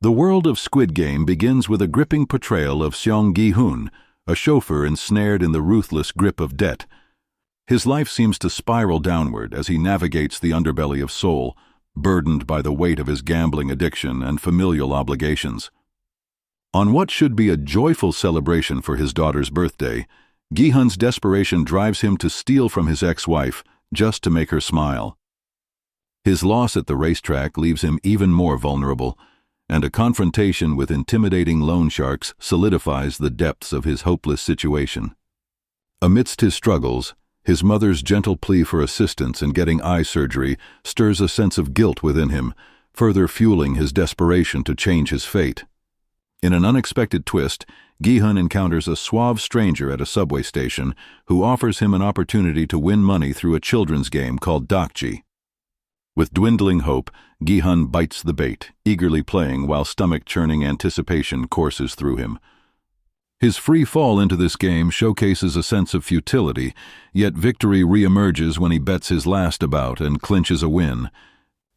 The world of Squid Game begins with a gripping portrayal of Seong Gi-hun, a chauffeur ensnared in the ruthless grip of debt. His life seems to spiral downward as he navigates the underbelly of Seoul, burdened by the weight of his gambling addiction and familial obligations. On what should be a joyful celebration for his daughter's birthday, Gi-hun's desperation drives him to steal from his ex-wife just to make her smile. His loss at the racetrack leaves him even more vulnerable, and a confrontation with intimidating loan sharks solidifies the depths of his hopeless situation. Amidst his struggles, his mother's gentle plea for assistance in getting eye surgery stirs a sense of guilt within him, further fueling his desperation to change his fate. In an unexpected twist, Gi-hun encounters a suave stranger at a subway station who offers him an opportunity to win money through a children's game called Dokji. With dwindling hope, Gi-hun bites the bait, eagerly playing while stomach-churning anticipation courses through him. His free fall into this game showcases a sense of futility, yet victory re-emerges when he bets his last bout and clinches a win.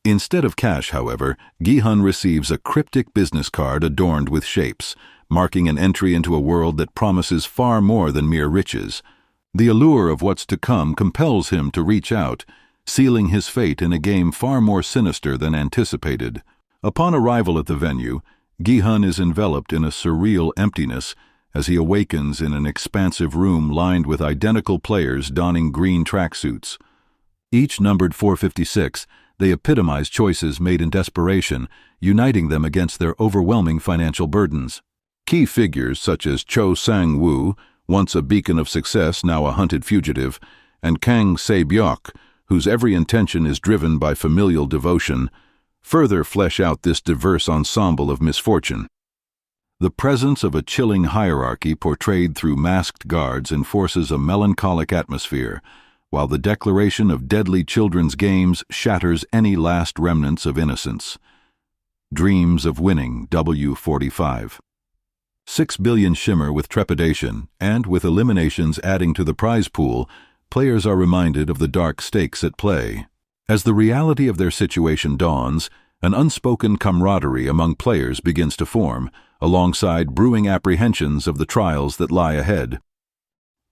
Instead of cash, however, Gi-hun receives a cryptic business card adorned with shapes, marking an entry into a world that promises far more than mere riches. The allure of what's to come compels him to reach out, sealing his fate in a game far more sinister than anticipated. Upon arrival at the venue, Gi-hun is enveloped in a surreal emptiness as he awakens in an expansive room lined with identical players donning green tracksuits. Each numbered 456, they epitomize choices made in desperation, uniting them against their overwhelming financial burdens. Key figures such as Cho Sang-woo, once a beacon of success, now a hunted fugitive, and Kang Se-byok, whose every intention is driven by familial devotion, further flesh out this diverse ensemble of misfortune. The presence of a chilling hierarchy portrayed through masked guards enforces a melancholic atmosphere, while the declaration of deadly children's games shatters any last remnants of innocence. Dreams of winning W45. 6 billion shimmer with trepidation, and with eliminations adding to the prize pool, players are reminded of the dark stakes at play. As the reality of their situation dawns, an unspoken camaraderie among players begins to form, alongside brewing apprehensions of the trials that lie ahead.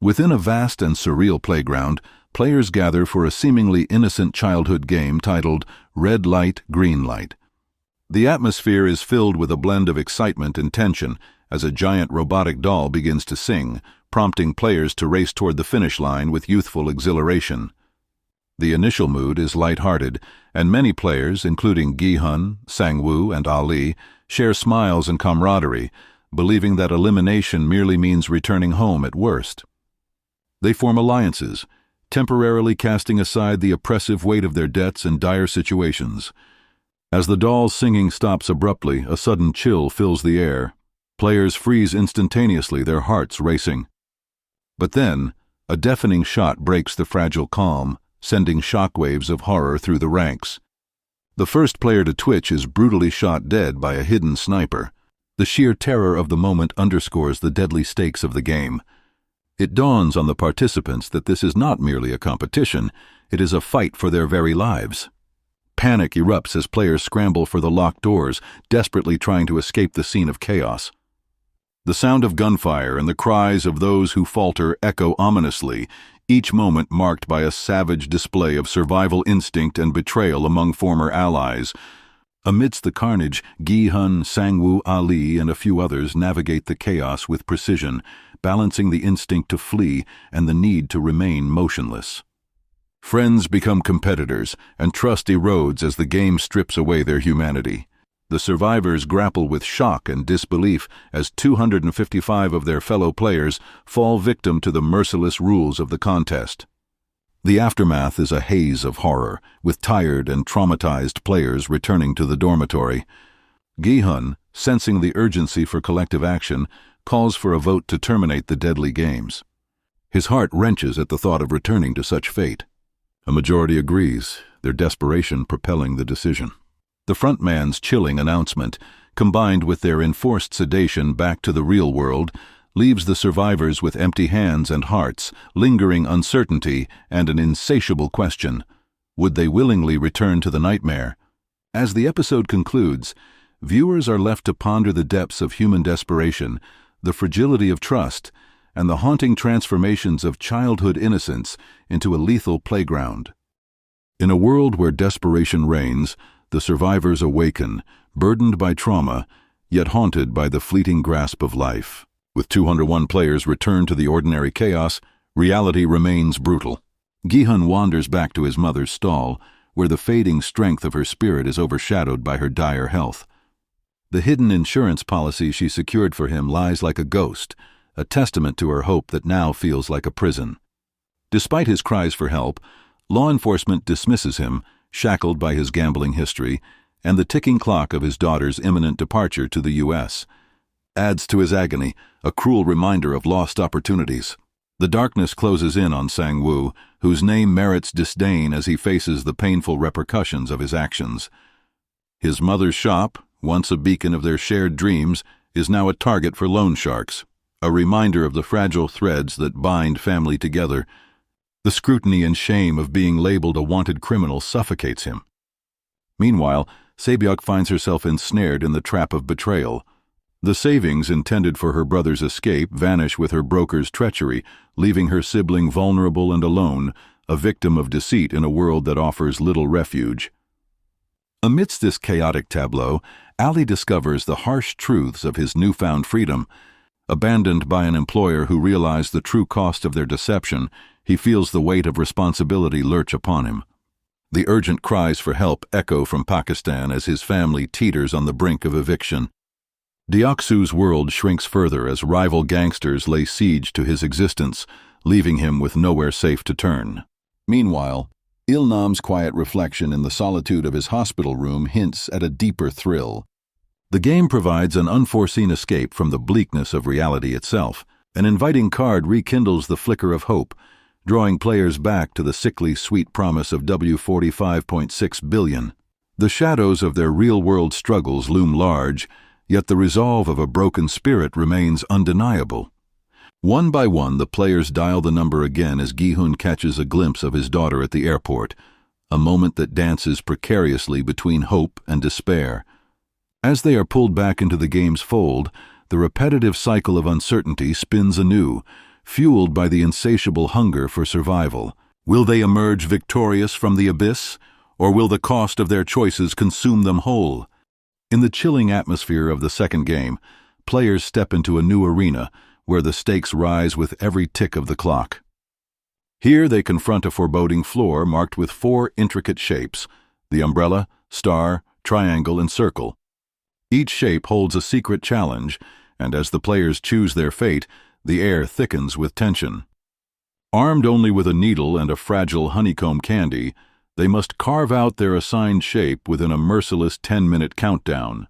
Within a vast and surreal playground, players gather for a seemingly innocent childhood game titled Red Light, Green Light. The atmosphere is filled with a blend of excitement and tension as a giant robotic doll begins to sing, prompting players to race toward the finish line with youthful exhilaration. The initial mood is light-hearted, and many players, including Gi-hun, Sang-woo, and Ali, share smiles and camaraderie, believing that elimination merely means returning home at worst. They form alliances, temporarily casting aside the oppressive weight of their debts and dire situations. As the doll's singing stops abruptly, a sudden chill fills the air. Players freeze instantaneously, their hearts racing. But then, a deafening shot breaks the fragile calm, sending shockwaves of horror through the ranks. The first player to twitch is brutally shot dead by a hidden sniper. The sheer terror of the moment underscores the deadly stakes of the game. It dawns on the participants that this is not merely a competition, it is a fight for their very lives. Panic erupts as players scramble for the locked doors, desperately trying to escape the scene of chaos. The sound of gunfire and the cries of those who falter echo ominously, each moment marked by a savage display of survival instinct and betrayal among former allies. Amidst the carnage, Gi-hun, Sang-woo, Ali, and a few others navigate the chaos with precision, balancing the instinct to flee and the need to remain motionless. Friends become competitors, and trust erodes as the game strips away their humanity. The survivors grapple with shock and disbelief as 255 of their fellow players fall victim to the merciless rules of the contest. The aftermath is a haze of horror, with tired and traumatized players returning to the dormitory. Gi-hun, sensing the urgency for collective action, calls for a vote to terminate the deadly games. His heart wrenches at the thought of returning to such fate. A majority agrees, their desperation propelling the decision. The frontman's chilling announcement, combined with their enforced sedation back to the real world, leaves the survivors with empty hands and hearts, lingering uncertainty, and an insatiable question: would they willingly return to the nightmare? As the episode concludes, viewers are left to ponder the depths of human desperation, the fragility of trust, and the haunting transformations of childhood innocence into a lethal playground. In a world where desperation reigns, the survivors awaken, burdened by trauma, yet haunted by the fleeting grasp of life. With 201 players returned to the ordinary chaos, reality remains brutal. Gi-hun wanders back to his mother's stall, where the fading strength of her spirit is overshadowed by her dire health. The hidden insurance policy she secured for him lies like a ghost, a testament to her hope that now feels like a prison. Despite his cries for help, law enforcement dismisses him, shackled by his gambling history, and the ticking clock of his daughter's imminent departure to the U.S. adds to his agony, a cruel reminder of lost opportunities. The darkness closes in on Sang-woo, whose name merits disdain as he faces the painful repercussions of his actions. His mother's shop, once a beacon of their shared dreams, is now a target for loan sharks, a reminder of the fragile threads that bind family together. The scrutiny and shame of being labeled a wanted criminal suffocates him. Meanwhile, Se-byuk finds herself ensnared in the trap of betrayal. The savings intended for her brother's escape vanish with her broker's treachery, leaving her sibling vulnerable and alone, a victim of deceit in a world that offers little refuge. Amidst this chaotic tableau, Ali discovers the harsh truths of his newfound freedom. Abandoned by an employer who realized the true cost of their deception, he feels the weight of responsibility lurch upon him. The urgent cries for help echo from Pakistan as his family teeters on the brink of eviction. Deok-soo's world shrinks further as rival gangsters lay siege to his existence, leaving him with nowhere safe to turn. Meanwhile, Il-nam's quiet reflection in the solitude of his hospital room hints at a deeper thrill. The game provides an unforeseen escape from the bleakness of reality itself. An inviting card rekindles the flicker of hope, drawing players back to the sickly sweet promise of $45.6 billion. The shadows of their real-world struggles loom large, yet the resolve of a broken spirit remains undeniable. One by one, the players dial the number again as Gi-hun catches a glimpse of his daughter at the airport, a moment that dances precariously between hope and despair. As they are pulled back into the game's fold, the repetitive cycle of uncertainty spins anew, fueled by the insatiable hunger for survival. Will they emerge victorious from the abyss, or will the cost of their choices consume them whole? In the chilling atmosphere of the second game, players step into a new arena where the stakes rise with every tick of the clock. Here they confront a foreboding floor marked with 4 intricate shapes: the umbrella, star, triangle, and circle. Each shape holds a secret challenge, and as the players choose their fate, the air thickens with tension. Armed only with a needle and a fragile honeycomb candy, they must carve out their assigned shape within a merciless 10-minute countdown.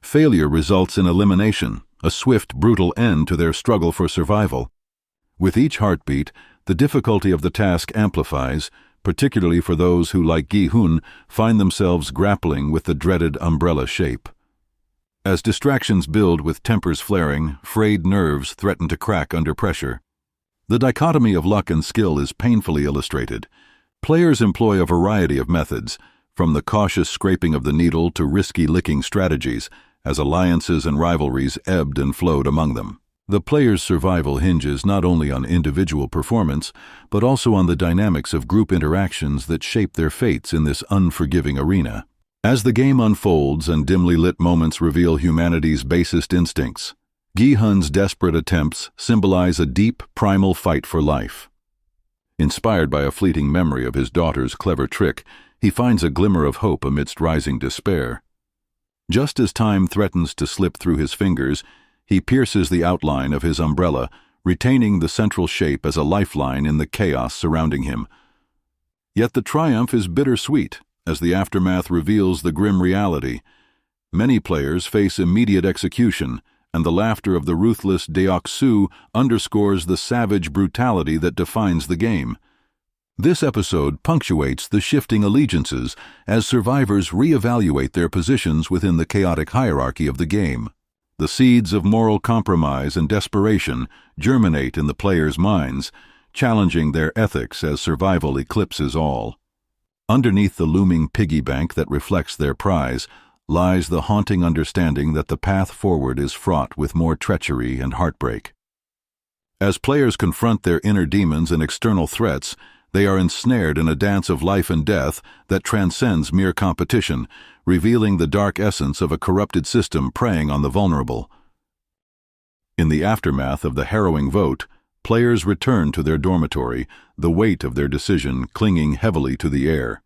Failure results in elimination, a swift, brutal end to their struggle for survival. With each heartbeat, the difficulty of the task amplifies, particularly for those who, like Gi-hun, find themselves grappling with the dreaded umbrella shape. As distractions build with tempers flaring, frayed nerves threaten to crack under pressure. The dichotomy of luck and skill is painfully illustrated. Players employ a variety of methods, from the cautious scraping of the needle to risky licking strategies, as alliances and rivalries ebbed and flowed among them. The player's survival hinges not only on individual performance, but also on the dynamics of group interactions that shape their fates in this unforgiving arena. As the game unfolds and dimly lit moments reveal humanity's basest instincts, Gi-hun's desperate attempts symbolize a deep, primal fight for life. Inspired by a fleeting memory of his daughter's clever trick, he finds a glimmer of hope amidst rising despair. Just as time threatens to slip through his fingers, he pierces the outline of his umbrella, retaining the central shape as a lifeline in the chaos surrounding him. Yet the triumph is bittersweet, as the aftermath reveals the grim reality. Many players face immediate execution, and the laughter of the ruthless Deok-soo underscores the savage brutality that defines the game. This episode punctuates the shifting allegiances as survivors reevaluate their positions within the chaotic hierarchy of the game. The seeds of moral compromise and desperation germinate in the players' minds, challenging their ethics as survival eclipses all. Underneath the looming piggy bank that reflects their prize, lies the haunting understanding that the path forward is fraught with more treachery and heartbreak. As players confront their inner demons and external threats, they are ensnared in a dance of life and death that transcends mere competition, revealing the dark essence of a corrupted system preying on the vulnerable. In the aftermath of the harrowing vote, players return to their dormitory, the weight of their decision clinging heavily to the air.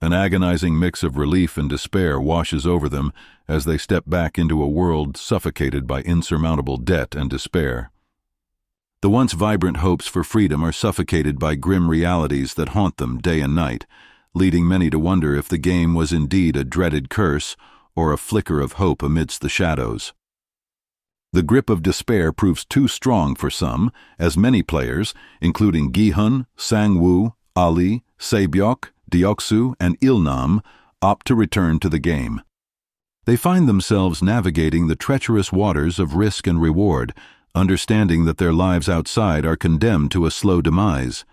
An agonizing mix of relief and despair washes over them as they step back into a world suffocated by insurmountable debt and despair. The once vibrant hopes for freedom are suffocated by grim realities that haunt them day and night, leading many to wonder if the game was indeed a dreaded curse or a flicker of hope amidst the shadows. The grip of despair proves too strong for some, as many players, including Gi-hun, Sang-woo, Ali, Se-byok, Deoksu, and Il-nam, opt to return to the game. They find themselves navigating the treacherous waters of risk and reward, understanding that their lives outside are condemned to a slow demise.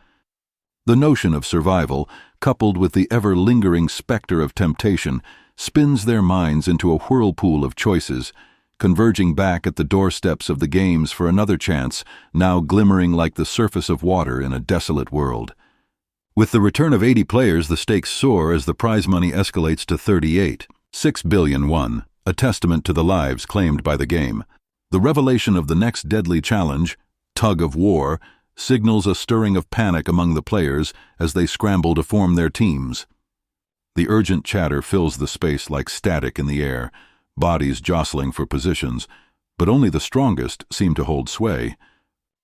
The notion of survival, coupled with the ever-lingering specter of temptation, spins their minds into a whirlpool of choices, converging back at the doorsteps of the games for another chance, now glimmering like the surface of water in a desolate world. With the return of 80 players, the stakes soar as the prize money escalates to 38.6 billion won, a testament to the lives claimed by the game. The revelation of the next deadly challenge, tug of war, signals a stirring of panic among the players as they scramble to form their teams. The urgent chatter fills the space like static in the air, bodies jostling for positions, but only the strongest seem to hold sway.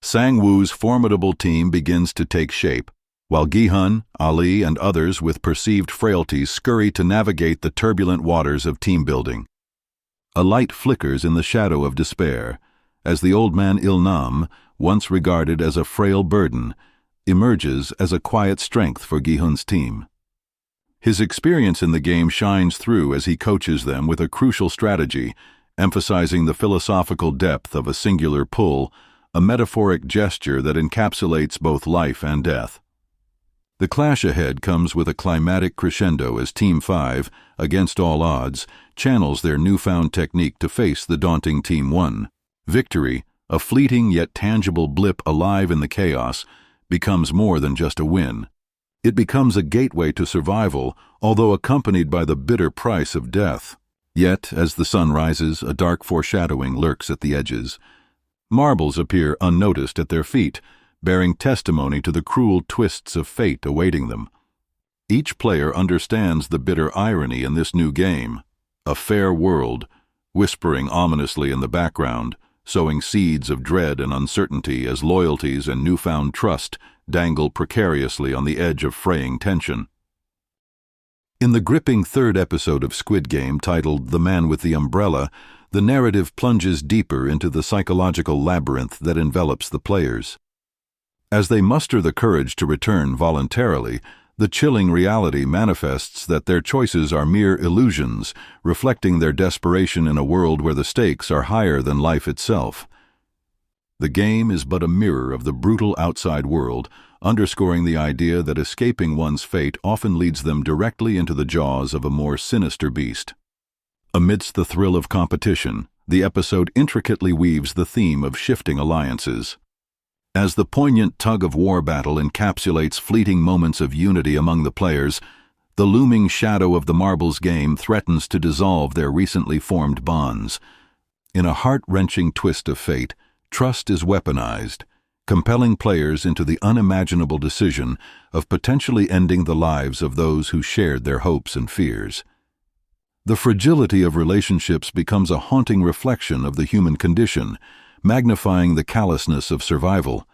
Sang-woo's formidable team begins to take shape, while Gi-hun, Ali, and others with perceived frailties scurry to navigate the turbulent waters of team building. A light flickers in the shadow of despair, as the old man Il-nam, once regarded as a frail burden, emerges as a quiet strength for Gi-hun's team. His experience in the game shines through as he coaches them with a crucial strategy, emphasizing the philosophical depth of a singular pull, a metaphoric gesture that encapsulates both life and death. The clash ahead comes with a climatic crescendo as Team 5, against all odds, channels their newfound technique to face the daunting Team 1. Victory, a fleeting yet tangible blip alive in the chaos, becomes more than just a win. It becomes a gateway to survival, although accompanied by the bitter price of death. Yet, as the sun rises, a dark foreshadowing lurks at the edges. Marbles appear unnoticed at their feet, bearing testimony to the cruel twists of fate awaiting them. Each player understands the bitter irony in this new game. A fair world, whispering ominously in the background, sowing seeds of dread and uncertainty as loyalties and newfound trust dangle precariously on the edge of fraying tension. In the gripping third episode of Squid Game, titled The Man with the Umbrella, the narrative plunges deeper into the psychological labyrinth that envelops the players. As they muster the courage to return voluntarily, the chilling reality manifests that their choices are mere illusions, reflecting their desperation in a world where the stakes are higher than life itself. The game is but a mirror of the brutal outside world, underscoring the idea that escaping one's fate often leads them directly into the jaws of a more sinister beast. Amidst the thrill of competition, the episode intricately weaves the theme of shifting alliances. As the poignant tug-of-war battle encapsulates fleeting moments of unity among the players, the looming shadow of the marbles game threatens to dissolve their recently formed bonds. In a heart-wrenching twist of fate, trust is weaponized, compelling players into the unimaginable decision of potentially ending the lives of those who shared their hopes and fears. The fragility of relationships becomes a haunting reflection of the human condition, magnifying the callousness of survival.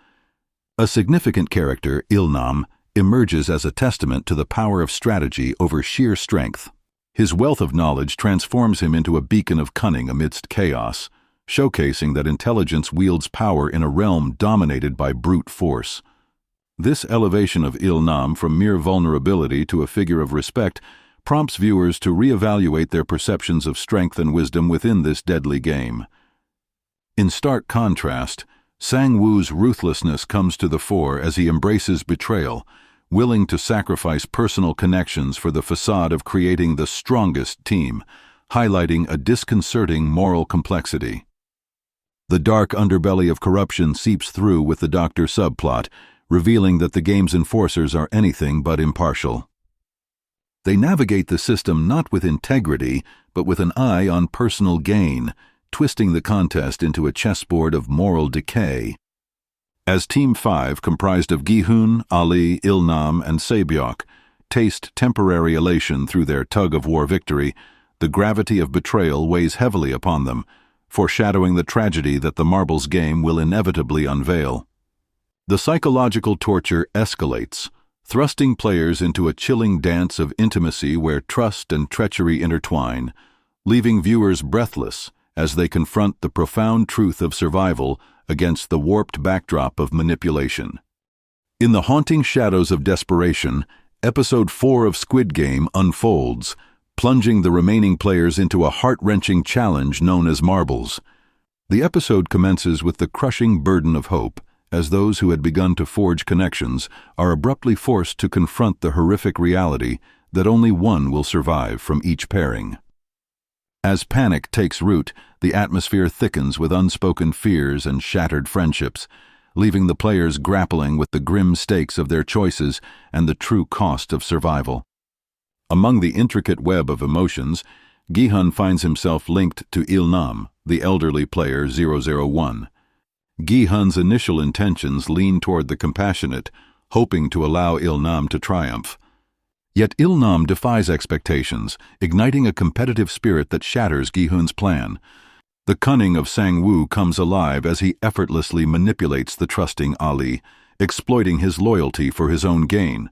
A significant character, Il-nam, emerges as a testament to the power of strategy over sheer strength. His wealth of knowledge transforms him into a beacon of cunning amidst chaos, showcasing that intelligence wields power in a realm dominated by brute force. This elevation of Il-nam from mere vulnerability to a figure of respect prompts viewers to reevaluate their perceptions of strength and wisdom within this deadly game. In stark contrast, Sang-woo's ruthlessness comes to the fore as he embraces betrayal, willing to sacrifice personal connections for the facade of creating the strongest team, highlighting a disconcerting moral complexity. The dark underbelly of corruption seeps through with the doctor subplot, revealing that the game's enforcers are anything but impartial. They navigate the system not with integrity, but with an eye on personal gain, twisting the contest into a chessboard of moral decay. As Team 5, comprised of Gi-hun, Ali, Ilnam, and Sae-byok, taste temporary elation through their tug-of-war victory, the gravity of betrayal weighs heavily upon them, foreshadowing the tragedy that the marbles game will inevitably unveil. The psychological torture escalates, thrusting players into a chilling dance of intimacy where trust and treachery intertwine, leaving viewers breathless as they confront the profound truth of survival against the warped backdrop of manipulation. In the haunting shadows of desperation, Episode 4 of Squid Game unfolds, plunging the remaining players into a heart-wrenching challenge known as marbles. The episode commences with the crushing burden of hope, as those who had begun to forge connections are abruptly forced to confront the horrific reality that only one will survive from each pairing. As panic takes root, the atmosphere thickens with unspoken fears and shattered friendships, leaving the players grappling with the grim stakes of their choices and the true cost of survival. Among the intricate web of emotions, Gi-hun finds himself linked to Ilnam, the elderly player 001. Gi-hun's initial intentions lean toward the compassionate, hoping to allow Ilnam to triumph. Yet Ilnam defies expectations, igniting a competitive spirit that shatters Gi-hun's plan. The cunning of Sang-woo comes alive as he effortlessly manipulates the trusting Ali, exploiting his loyalty for his own gain.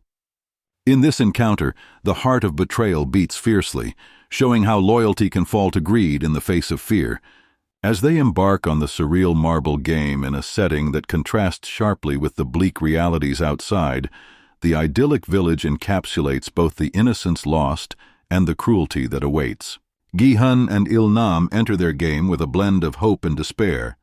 In this encounter, the heart of betrayal beats fiercely, showing how loyalty can fall to greed in the face of fear. As they embark on the surreal marble game in a setting that contrasts sharply with the bleak realities outside, the idyllic village encapsulates both the innocence lost and the cruelty that awaits. Gi-hun and Ilnam enter their game with a blend of hope and despair.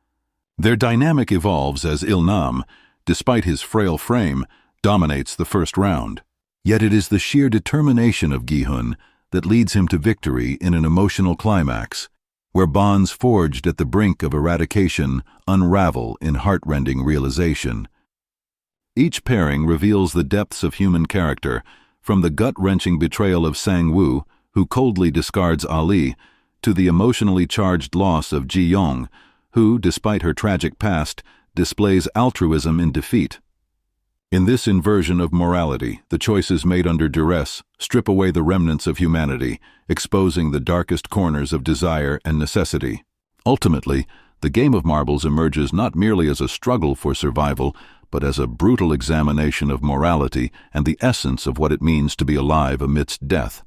Their dynamic evolves as Ilnam, despite his frail frame, dominates the first round. Yet it is the sheer determination of Gi-hun that leads him to victory in an emotional climax, where bonds forged at the brink of eradication unravel in heart-rending realization. Each pairing reveals the depths of human character, from the gut-wrenching betrayal of Sang-woo, who coldly discards Ali, to the emotionally charged loss of Ji-young, who, despite her tragic past, displays altruism in defeat. In this inversion of morality, the choices made under duress strip away the remnants of humanity, exposing the darkest corners of desire and necessity. Ultimately, the game of marbles emerges not merely as a struggle for survival, but as a brutal examination of morality and the essence of what it means to be alive amidst death.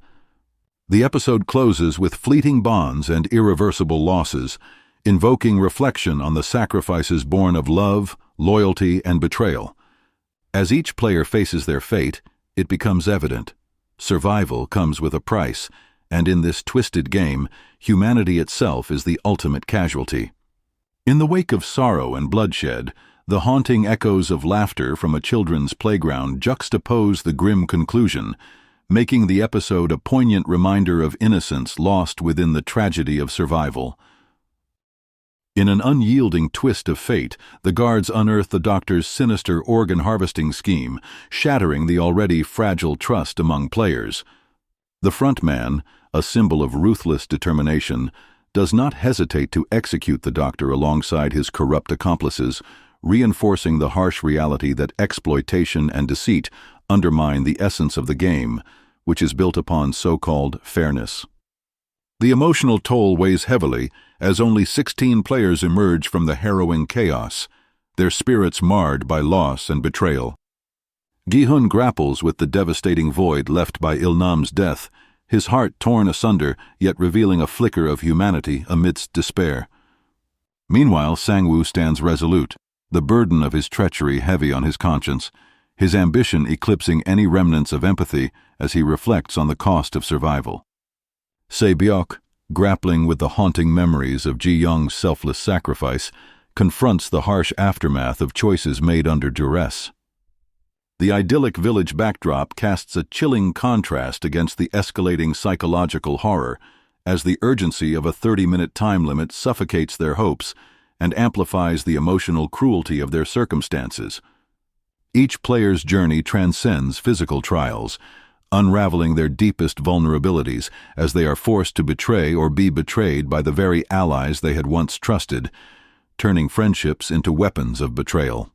The episode closes with fleeting bonds and irreversible losses, invoking reflection on the sacrifices born of love, loyalty, and betrayal. As each player faces their fate, it becomes evident. Survival comes with a price, and in this twisted game, humanity itself is the ultimate casualty. In the wake of sorrow and bloodshed, the haunting echoes of laughter from a children's playground juxtapose the grim conclusion, making the episode a poignant reminder of innocence lost within the tragedy of survival. In an unyielding twist of fate, the guards unearth the doctor's sinister organ harvesting scheme, shattering the already fragile trust among players. The front man, a symbol of ruthless determination, does not hesitate to execute the doctor alongside his corrupt accomplices, reinforcing the harsh reality that exploitation and deceit undermine the essence of the game, which is built upon so-called fairness. The emotional toll weighs heavily as only 16 players emerge from the harrowing chaos, their spirits marred by loss and betrayal. Gi-hun grapples with the devastating void left by Ilnam's death, his heart torn asunder yet revealing a flicker of humanity amidst despair. Meanwhile, Sang-woo stands resolute, the burden of his treachery heavy on his conscience, his ambition eclipsing any remnants of empathy as he reflects on the cost of survival. Sae-byok, grappling with the haunting memories of Ji-young's selfless sacrifice, confronts the harsh aftermath of choices made under duress. The idyllic village backdrop casts a chilling contrast against the escalating psychological horror, as the urgency of a 30-minute time limit suffocates their hopes and amplifies the emotional cruelty of their circumstances. Each player's journey transcends physical trials, unraveling their deepest vulnerabilities as they are forced to betray or be betrayed by the very allies they had once trusted, turning friendships into weapons of betrayal.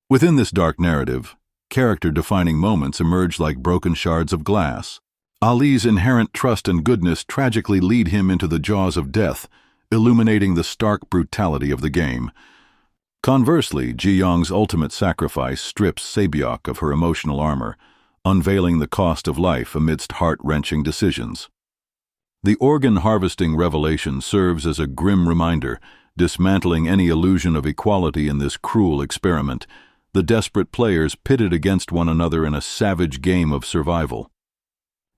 Within this dark narrative, character-defining moments emerge like broken shards of glass. Ali's inherent trust and goodness tragically lead him into the jaws of death, illuminating the stark brutality of the game. Conversely, Ji-young's ultimate sacrifice strips Se-byuk of her emotional armor, unveiling the cost of life amidst heart-wrenching decisions. The organ-harvesting revelation serves as a grim reminder, dismantling any illusion of equality in this cruel experiment, the desperate players pitted against one another in a savage game of survival.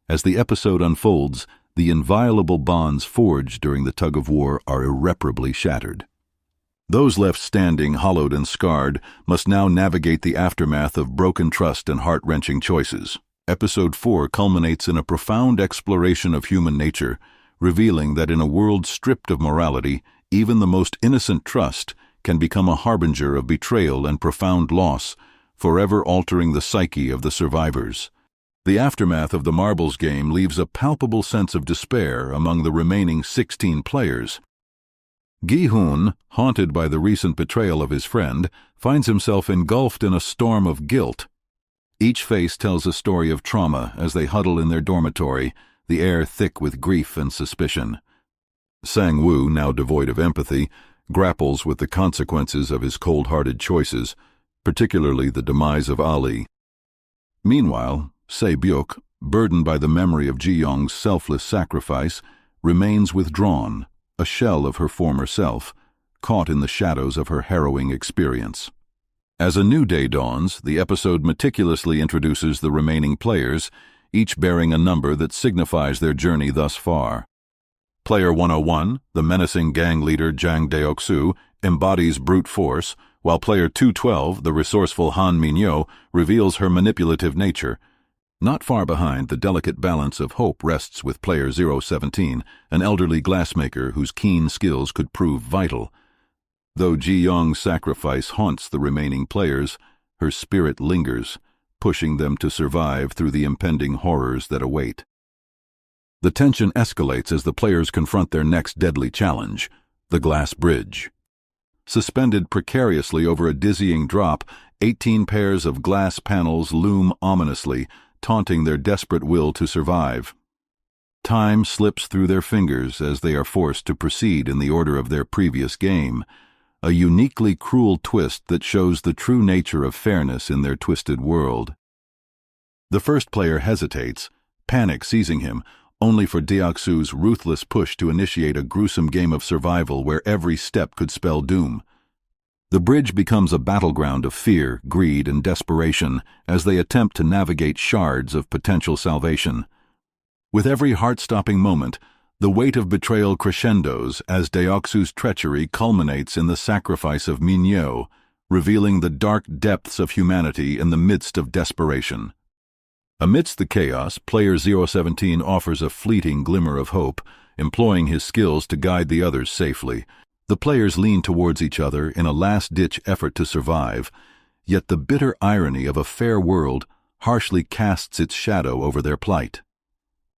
As the episode unfolds, the inviolable bonds forged during the tug-of-war are irreparably shattered. Those left standing, hollowed and scarred, must now navigate the aftermath of broken trust and heart-wrenching choices. Episode 4 culminates in a profound exploration of human nature, revealing that in a world stripped of morality, even the most innocent trust can become a harbinger of betrayal and profound loss, forever altering the psyche of the survivors. The aftermath of the marbles game leaves a palpable sense of despair among the remaining 16 players. Gi-hoon, haunted by the recent betrayal of his friend, finds himself engulfed in a storm of guilt. Each face tells a story of trauma as they huddle in their dormitory, the air thick with grief and suspicion. Sang-woo, now devoid of empathy, grapples with the consequences of his cold-hearted choices, particularly the demise of Ali. Meanwhile, Se-byuk, burdened by the memory of Ji-young's selfless sacrifice, remains withdrawn, a shell of her former self, caught in the shadows of her harrowing experience. As a new day dawns, the episode meticulously introduces the remaining players, each bearing a number that signifies their journey thus far. Player 101, the menacing gang leader Jang Deok-soo, embodies brute force, while player 212, the resourceful Han Min-yo, reveals her manipulative nature. Not far behind, the delicate balance of hope rests with player 017, an elderly glassmaker whose keen skills could prove vital. Though Ji-young's sacrifice haunts the remaining players, her spirit lingers, pushing them to survive through the impending horrors that await. The tension escalates as the players confront their next deadly challenge, the glass bridge. Suspended precariously over a dizzying drop, 18 pairs of glass panels loom ominously, taunting their desperate will to survive. Time slips through their fingers as they are forced to proceed in the order of their previous game, a uniquely cruel twist that shows the true nature of fairness in their twisted world. The first player hesitates, panic seizing him, only for Deok-soo's ruthless push to initiate a gruesome game of survival where every step could spell doom. The bridge becomes a battleground of fear, greed, and desperation as they attempt to navigate shards of potential salvation. With every heart-stopping moment, the weight of betrayal crescendos as Deok-soo's treachery culminates in the sacrifice of Min-yo, revealing the dark depths of humanity in the midst of desperation. Amidst the chaos, player 017 offers a fleeting glimmer of hope, employing his skills to guide the others safely. The players lean towards each other in a last-ditch effort to survive, yet the bitter irony of a fair world harshly casts its shadow over their plight.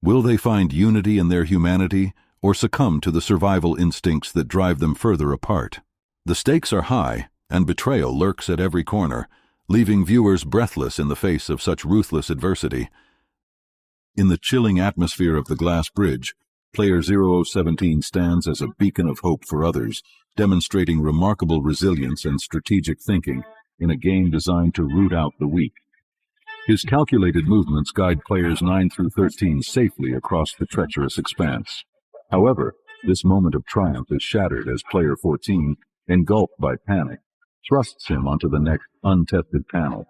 Will they find unity in their humanity, or succumb to the survival instincts that drive them further apart? The stakes are high, and betrayal lurks at every corner, leaving viewers breathless in the face of such ruthless adversity. In the chilling atmosphere of the glass bridge, player 0017 stands as a beacon of hope for others, demonstrating remarkable resilience and strategic thinking in a game designed to root out the weak. His calculated movements guide players 9 through 13 safely across the treacherous expanse. However, this moment of triumph is shattered as player 14, engulfed by panic, thrusts him onto the next untested panel.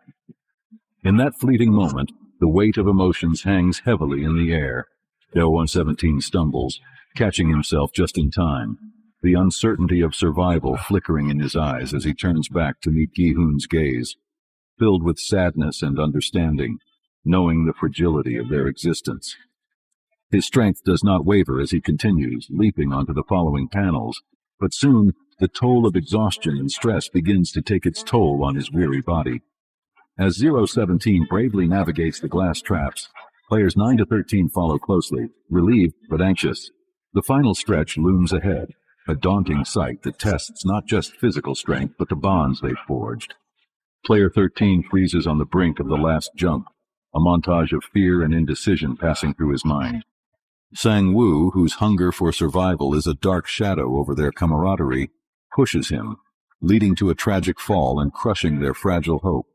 In that fleeting moment, the weight of emotions hangs heavily in the air. 0117 stumbles, catching himself just in time, the uncertainty of survival flickering in his eyes as he turns back to meet Gi-hoon's gaze, filled with sadness and understanding, knowing the fragility of their existence. His strength does not waver as he continues, leaping onto the following panels, but soon the toll of exhaustion and stress begins to take its toll on his weary body. As 017 bravely navigates the glass traps, players 9 to 13 follow closely, relieved but anxious. The final stretch looms ahead, a daunting sight that tests not just physical strength but the bonds they've forged. Player 13 freezes on the brink of the last jump, a montage of fear and indecision passing through his mind. Sang-woo, whose hunger for survival is a dark shadow over their camaraderie, pushes him, leading to a tragic fall and crushing their fragile hope.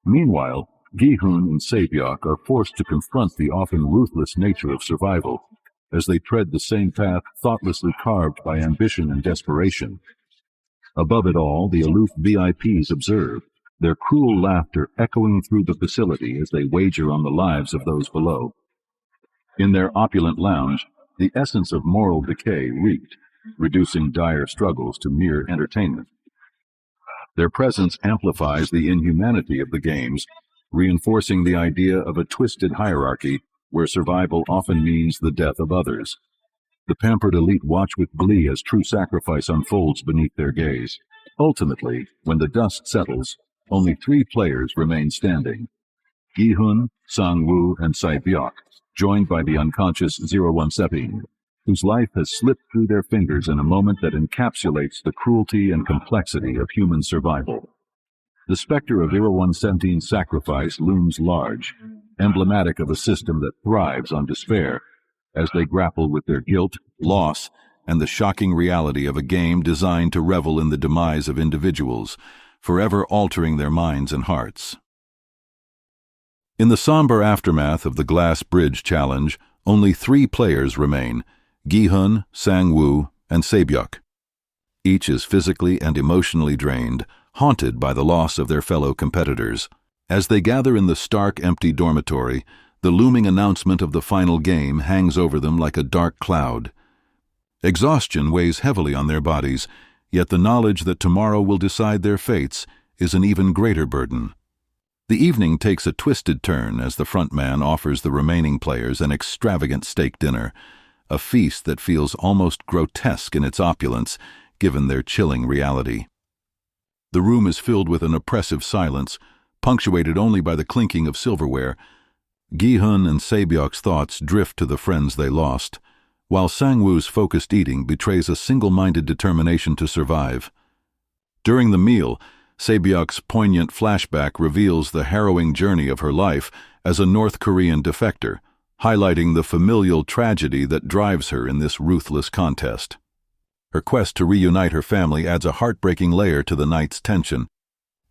Meanwhile, Gi-hun and Se-byuk are forced to confront the often ruthless nature of survival, as they tread the same path thoughtlessly carved by ambition and desperation. Above it all, the aloof VIPs observe, their cruel laughter echoing through the facility as they wager on the lives of those below. In their opulent lounge, the essence of moral decay reeked, reducing dire struggles to mere entertainment. Their presence amplifies the inhumanity of the games, reinforcing the idea of a twisted hierarchy where survival often means the death of others. The pampered elite watch with glee as true sacrifice unfolds beneath their gaze. Ultimately, when the dust settles, only 3 players remain standing: Gi-hun, Sang-woo, and Se-byuk, joined by the unconscious 017, whose life has slipped through their fingers in a moment that encapsulates the cruelty and complexity of human survival. The specter of 017's sacrifice looms large, emblematic of a system that thrives on despair, as they grapple with their guilt, loss, and the shocking reality of a game designed to revel in the demise of individuals, forever altering their minds and hearts. In the somber aftermath of the Glass Bridge Challenge, only 3 players remain: Gi-hun, Sang-woo, and Se-byuk. Each is physically and emotionally drained, haunted by the loss of their fellow competitors. As they gather in the stark, empty dormitory, the looming announcement of the final game hangs over them like a dark cloud. Exhaustion weighs heavily on their bodies, yet the knowledge that tomorrow will decide their fates is an even greater burden. The evening takes a twisted turn as the frontman offers the remaining players an extravagant steak dinner, a feast that feels almost grotesque in its opulence, given their chilling reality. The room is filled with an oppressive silence, punctuated only by the clinking of silverware. Gi-hun and Se-byuk's thoughts drift to the friends they lost, while Sang-woo's focused eating betrays a single-minded determination to survive. During the meal, Se-byuk's poignant flashback reveals the harrowing journey of her life as a North Korean defector, highlighting the familial tragedy that drives her in this ruthless contest. Her quest to reunite her family adds a heartbreaking layer to the night's tension.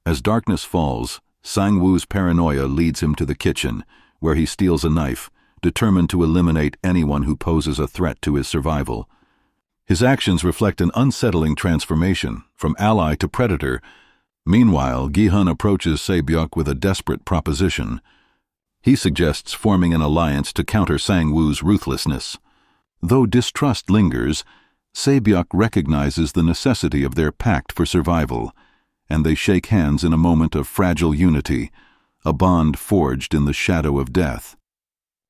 As darkness falls, Sang-woo's paranoia leads him to the kitchen, where he steals a knife, determined to eliminate anyone who poses a threat to his survival. His actions reflect an unsettling transformation, from ally to predator. Meanwhile, Gi-hun approaches Se-byuk with a desperate proposition. He suggests forming an alliance to counter Sang-woo's ruthlessness. Though distrust lingers, Se-byuk recognizes the necessity of their pact for survival, and they shake hands in a moment of fragile unity, a bond forged in the shadow of death.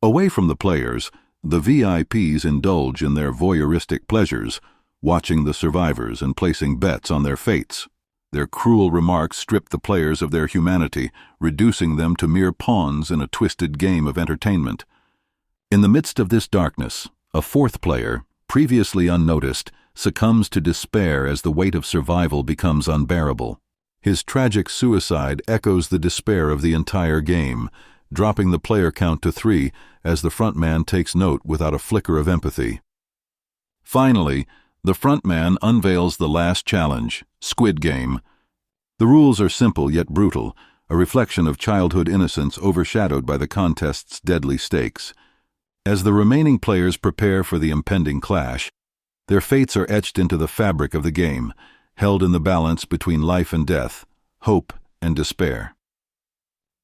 Away from the players, the VIPs indulge in their voyeuristic pleasures, watching the survivors and placing bets on their fates. Their cruel remarks strip the players of their humanity, reducing them to mere pawns in a twisted game of entertainment. In the midst of this darkness, a 4th player, previously unnoticed, succumbs to despair as the weight of survival becomes unbearable. His tragic suicide echoes the despair of the entire game, dropping the player count to 3 as the frontman takes note without a flicker of empathy. Finally, the frontman unveils the last challenge, Squid Game. The rules are simple yet brutal, a reflection of childhood innocence overshadowed by the contest's deadly stakes. As the remaining players prepare for the impending clash, their fates are etched into the fabric of the game, held in the balance between life and death, hope and despair.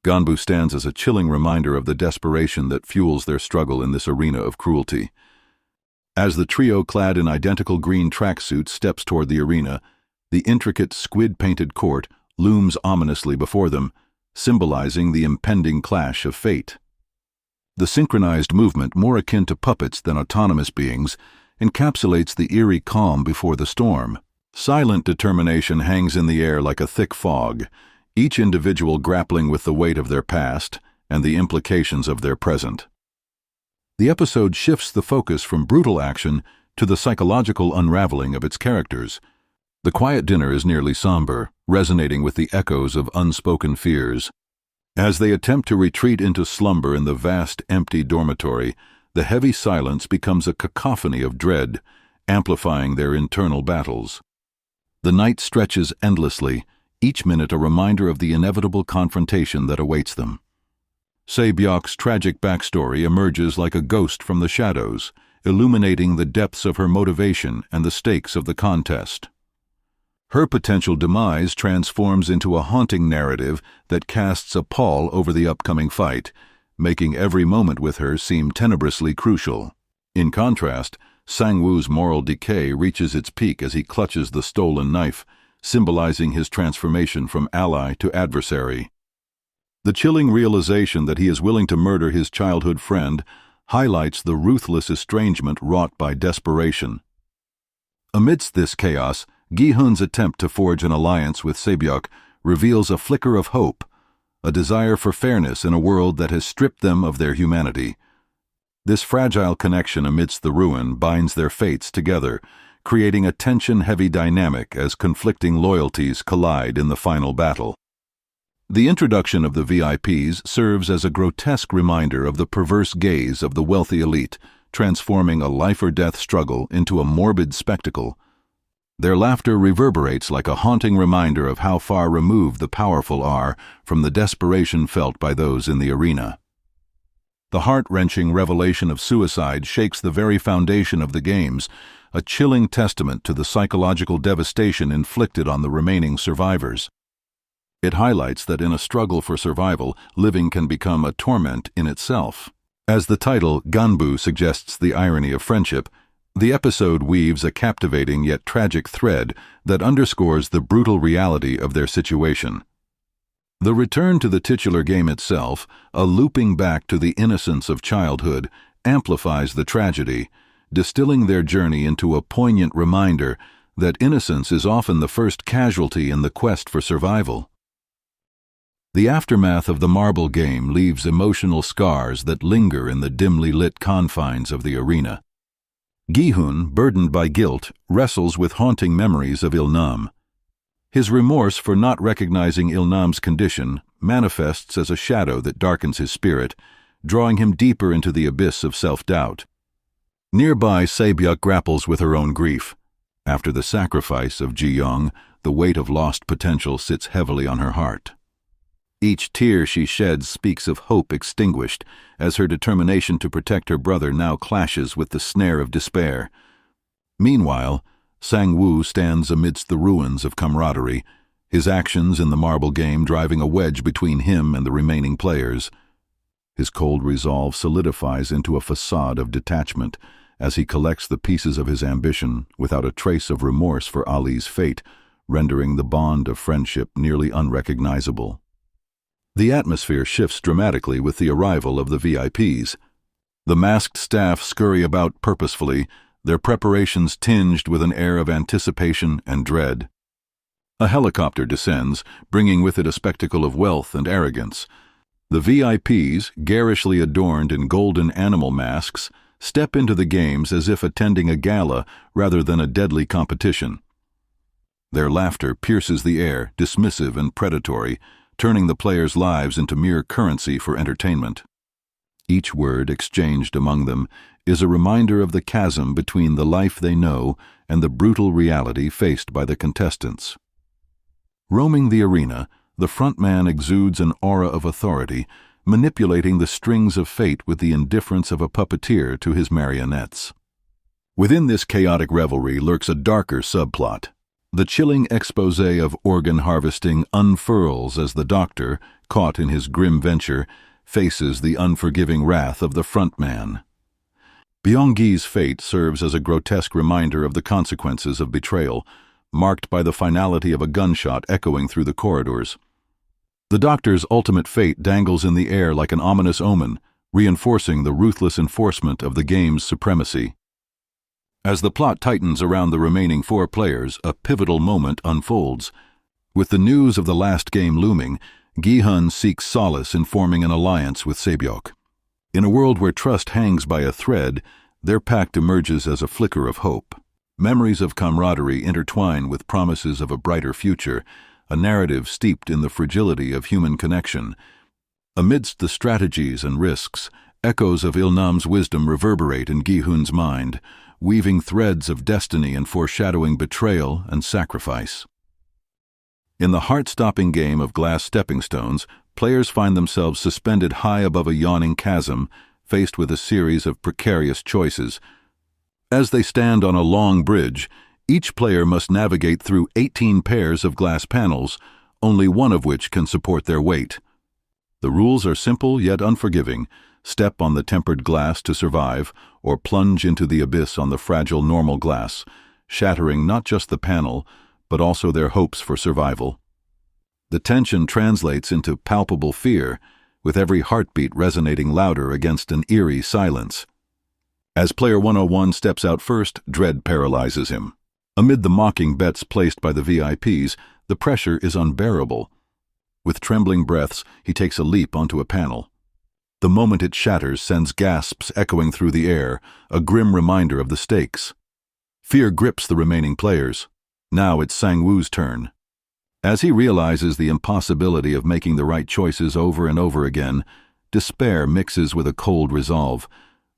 Ganbu stands as a chilling reminder of the desperation that fuels their struggle in this arena of cruelty. As the trio clad in identical green tracksuits steps toward the arena, the intricate squid-painted court looms ominously before them, symbolizing the impending clash of fate. The synchronized movement, more akin to puppets than autonomous beings, encapsulates the eerie calm before the storm. Silent determination hangs in the air like a thick fog, each individual grappling with the weight of their past and the implications of their present. The episode shifts the focus from brutal action to the psychological unraveling of its characters. The quiet dinner is nearly somber, resonating with the echoes of unspoken fears. As they attempt to retreat into slumber in the vast, empty dormitory, the heavy silence becomes a cacophony of dread, amplifying their internal battles. The night stretches endlessly, each minute a reminder of the inevitable confrontation that awaits them. Se-byok's tragic backstory emerges like a ghost from the shadows, illuminating the depths of her motivation and the stakes of the contest. Her potential demise transforms into a haunting narrative that casts a pall over the upcoming fight, making every moment with her seem tenebrously crucial. In contrast, Sang-woo's moral decay reaches its peak as he clutches the stolen knife, symbolizing his transformation from ally to adversary. The chilling realization that he is willing to murder his childhood friend highlights the ruthless estrangement wrought by desperation. Amidst this chaos, Gi-hun's attempt to forge an alliance with Se-byok reveals a flicker of hope, a desire for fairness in a world that has stripped them of their humanity. This fragile connection amidst the ruin binds their fates together, creating a tension-heavy dynamic as conflicting loyalties collide in the final battle. The introduction of the VIPs serves as a grotesque reminder of the perverse gaze of the wealthy elite, transforming a life-or-death struggle into a morbid spectacle. Their laughter reverberates like a haunting reminder of how far removed the powerful are from the desperation felt by those in the arena. The heart-wrenching revelation of suicide shakes the very foundation of the games, a chilling testament to the psychological devastation inflicted on the remaining survivors. It highlights that in a struggle for survival, living can become a torment in itself. As the title Ganbu suggests the irony of friendship, the episode weaves a captivating yet tragic thread that underscores the brutal reality of their situation. The return to the titular game itself, a looping back to the innocence of childhood, amplifies the tragedy, distilling their journey into a poignant reminder that innocence is often the first casualty in the quest for survival. The aftermath of the marble game leaves emotional scars that linger in the dimly lit confines of the arena. Gi-hun, burdened by guilt, wrestles with haunting memories of Il-nam. His remorse for not recognizing Il-nam's condition manifests as a shadow that darkens his spirit, drawing him deeper into the abyss of self-doubt. Nearby, Se-byok grapples with her own grief. After the sacrifice of Ji-young, the weight of lost potential sits heavily on her heart. Each tear she sheds speaks of hope extinguished, as her determination to protect her brother now clashes with the snare of despair. Meanwhile, Sang-woo stands amidst the ruins of camaraderie, his actions in the marble game driving a wedge between him and the remaining players. His cold resolve solidifies into a facade of detachment as he collects the pieces of his ambition without a trace of remorse for Ali's fate, rendering the bond of friendship nearly unrecognizable. The atmosphere shifts dramatically with the arrival of the VIPs. The masked staff scurry about purposefully, their preparations tinged with an air of anticipation and dread. A helicopter descends, bringing with it a spectacle of wealth and arrogance. The VIPs, garishly adorned in golden animal masks, step into the games as if attending a gala rather than a deadly competition. Their laughter pierces the air, dismissive and predatory, turning the players' lives into mere currency for entertainment. Each word exchanged among them is a reminder of the chasm between the life they know and the brutal reality faced by the contestants. Roaming the arena, the frontman exudes an aura of authority, manipulating the strings of fate with the indifference of a puppeteer to his marionettes. Within this chaotic revelry lurks a darker subplot. The chilling exposé of organ harvesting unfurls as the doctor, caught in his grim venture, faces the unforgiving wrath of the frontman. Byung-gi's fate serves as a grotesque reminder of the consequences of betrayal, marked by the finality of a gunshot echoing through the corridors. The doctor's ultimate fate dangles in the air like an ominous omen, reinforcing the ruthless enforcement of the game's supremacy. As the plot tightens around the remaining 4 players, a pivotal moment unfolds. With the news of the last game looming, Gi-hun seeks solace in forming an alliance with Sae-byok. In a world where trust hangs by a thread, their pact emerges as a flicker of hope. Memories of camaraderie intertwine with promises of a brighter future, a narrative steeped in the fragility of human connection. Amidst the strategies and risks, echoes of Il-nam's wisdom reverberate in Gi-hun's mind, weaving threads of destiny and foreshadowing betrayal and sacrifice. In the heart-stopping game of glass stepping stones, players find themselves suspended high above a yawning chasm, faced with a series of precarious choices. As they stand on a long bridge, each player must navigate through 18 pairs of glass panels, only one of which can support their weight. The rules are simple yet unforgiving: step on the tempered glass to survive, or plunge into the abyss on the fragile normal glass, shattering not just the panel, but also their hopes for survival. The tension translates into palpable fear, with every heartbeat resonating louder against an eerie silence. As Player 101 steps out first, dread paralyzes him. Amid the mocking bets placed by the VIPs, the pressure is unbearable. With trembling breaths, he takes a leap onto a panel. The moment it shatters sends gasps echoing through the air, a grim reminder of the stakes. Fear grips the remaining players. Now it's Sang-woo's turn. As he realizes the impossibility of making the right choices over and over again, despair mixes with a cold resolve.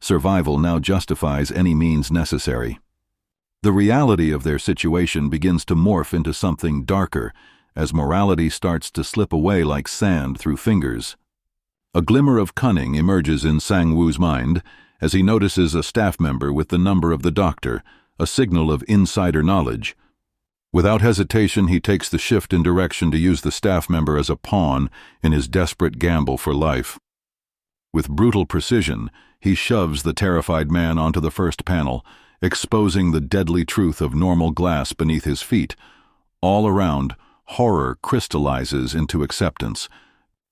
Survival now justifies any means necessary. The reality of their situation begins to morph into something darker, as morality starts to slip away like sand through fingers. A glimmer of cunning emerges in Sang-woo's mind as he notices a staff member with the number of the doctor, a signal of insider knowledge. Without hesitation, he takes the shift in direction to use the staff member as a pawn in his desperate gamble for life. With brutal precision, he shoves the terrified man onto the first panel, exposing the deadly truth of normal glass beneath his feet. All around, horror crystallizes into acceptance.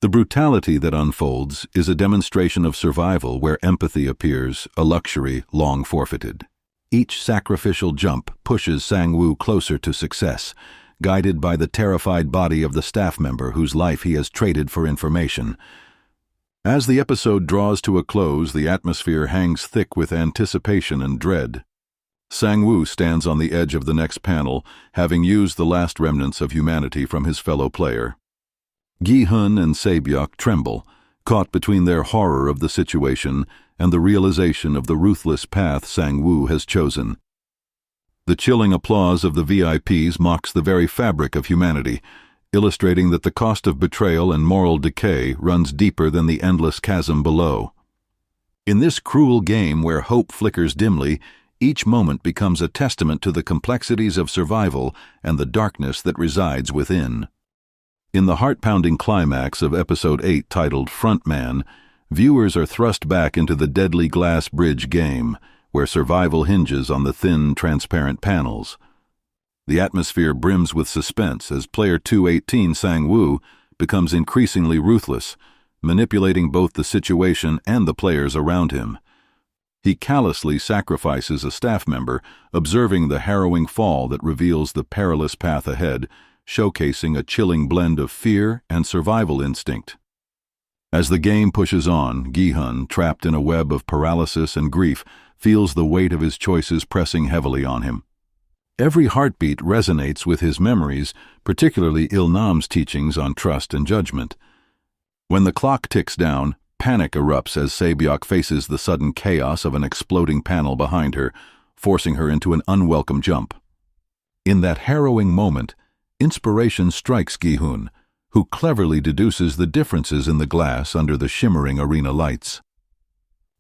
The brutality that unfolds is a demonstration of survival where empathy appears, a luxury long forfeited. Each sacrificial jump pushes Sang-woo closer to success, guided by the terrified body of the staff member whose life he has traded for information. As the episode draws to a close, the atmosphere hangs thick with anticipation and dread. Sang-woo stands on the edge of the next panel, having used the last remnants of humanity from his fellow player. Gi-hun and Sae-byok tremble, caught between their horror of the situation and the realization of the ruthless path Sang-woo has chosen. The chilling applause of the VIPs mocks the very fabric of humanity, illustrating that the cost of betrayal and moral decay runs deeper than the endless chasm below. In this cruel game where hope flickers dimly, each moment becomes a testament to the complexities of survival and the darkness that resides within. In the heart-pounding climax of Episode 8 titled Frontman, viewers are thrust back into the deadly glass bridge game, where survival hinges on the thin, transparent panels. The atmosphere brims with suspense as player 218 Sang-woo becomes increasingly ruthless, manipulating both the situation and the players around him. He callously sacrifices a staff member, observing the harrowing fall that reveals the perilous path ahead, showcasing a chilling blend of fear and survival instinct. As the game pushes on, Gi-hun, trapped in a web of paralysis and grief, feels the weight of his choices pressing heavily on him. Every heartbeat resonates with his memories, particularly Il-nam's teachings on trust and judgment. When the clock ticks down, panic erupts as Sae-byok faces the sudden chaos of an exploding panel behind her, forcing her into an unwelcome jump. In that harrowing moment, inspiration strikes Gi-hun, who cleverly deduces the differences in the glass under the shimmering arena lights.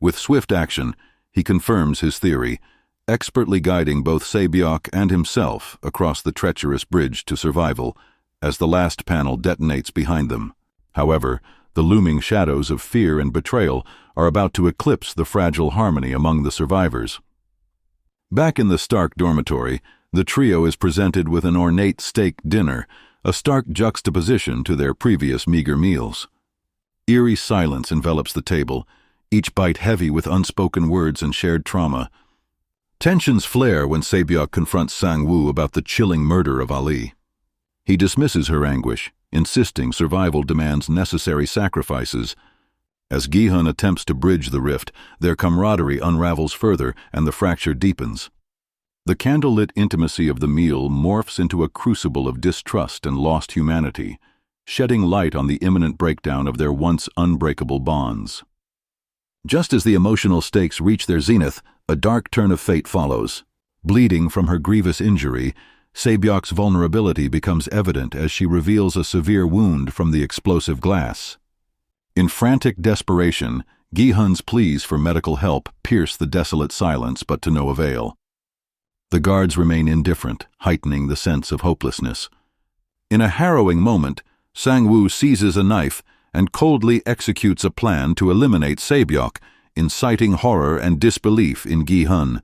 With swift action, he confirms his theory, expertly guiding both Sae-byok and himself across the treacherous bridge to survival as the last panel detonates behind them. However, the looming shadows of fear and betrayal are about to eclipse the fragile harmony among the survivors. Back in the Stark dormitory, the trio is presented with an ornate steak dinner, a stark juxtaposition to their previous meager meals. Eerie silence envelops the table, each bite heavy with unspoken words and shared trauma. Tensions flare when Sae-byeok confronts Sang-woo about the chilling murder of Ali. He dismisses her anguish, insisting survival demands necessary sacrifices. As Gi-hun attempts to bridge the rift, their camaraderie unravels further and the fracture deepens. The candlelit intimacy of the meal morphs into a crucible of distrust and lost humanity, shedding light on the imminent breakdown of their once unbreakable bonds. Just as the emotional stakes reach their zenith, a dark turn of fate follows. Bleeding from her grievous injury, Sae-byeok's vulnerability becomes evident as she reveals a severe wound from the explosive glass. In frantic desperation, Gi-hun's pleas for medical help pierce the desolate silence, but to no avail. The guards remain indifferent, heightening the sense of hopelessness. In a harrowing moment, Sang-woo seizes a knife and coldly executes a plan to eliminate Sae-byeok, inciting horror and disbelief in Gi-hun.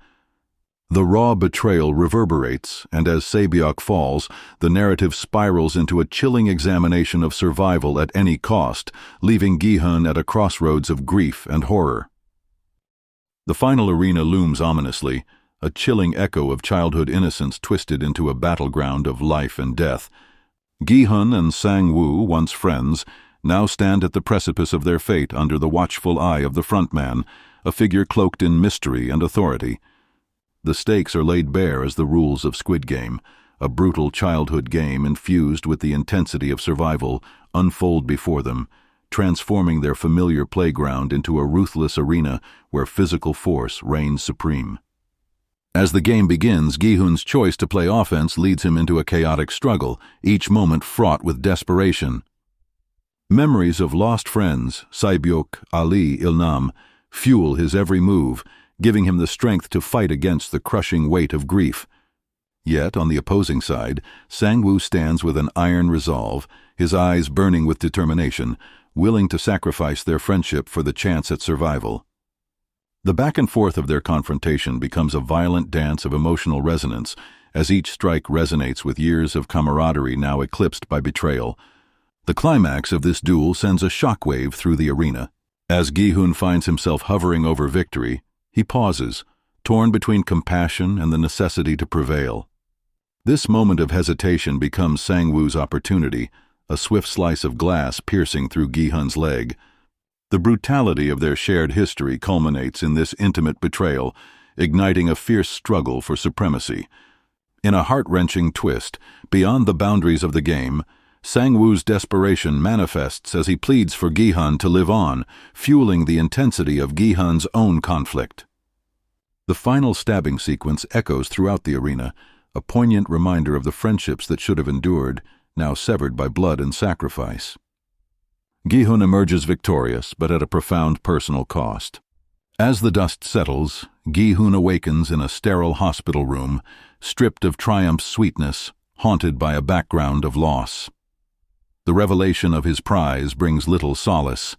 The raw betrayal reverberates, and as Sae-byeok falls, the narrative spirals into a chilling examination of survival at any cost, leaving Gi-hun at a crossroads of grief and horror. The final arena looms ominously, a chilling echo of childhood innocence twisted into a battleground of life and death. Gi-hun and Sang-woo, once friends, now stand at the precipice of their fate under the watchful eye of the frontman, a figure cloaked in mystery and authority. The stakes are laid bare as the rules of Squid Game, a brutal childhood game infused with the intensity of survival, unfold before them, transforming their familiar playground into a ruthless arena where physical force reigns supreme. As the game begins, Gi-hun's choice to play offense leads him into a chaotic struggle, each moment fraught with desperation. Memories of lost friends, Sae-byeok, Ali, Il-nam, fuel his every move, giving him the strength to fight against the crushing weight of grief. Yet, on the opposing side, Sang-woo stands with an iron resolve, his eyes burning with determination, willing to sacrifice their friendship for the chance at survival. The back and forth of their confrontation becomes a violent dance of emotional resonance, as each strike resonates with years of camaraderie now eclipsed by betrayal. The climax of this duel sends a shockwave through the arena. As Gi-hun finds himself hovering over victory, he pauses, torn between compassion and the necessity to prevail. This moment of hesitation becomes Sang-woo's opportunity, a swift slice of glass piercing through Gi-hun's leg. The brutality of their shared history culminates in this intimate betrayal, igniting a fierce struggle for supremacy. In a heart-wrenching twist, beyond the boundaries of the game, Sang-woo's desperation manifests as he pleads for Gi-hun to live on, fueling the intensity of Gi-hun's own conflict. The final stabbing sequence echoes throughout the arena, a poignant reminder of the friendships that should have endured, now severed by blood and sacrifice. Gi-hun emerges victorious, but at a profound personal cost. As the dust settles, Gi-hun awakens in a sterile hospital room, stripped of triumph's sweetness, haunted by a background of loss. The revelation of his prize brings little solace.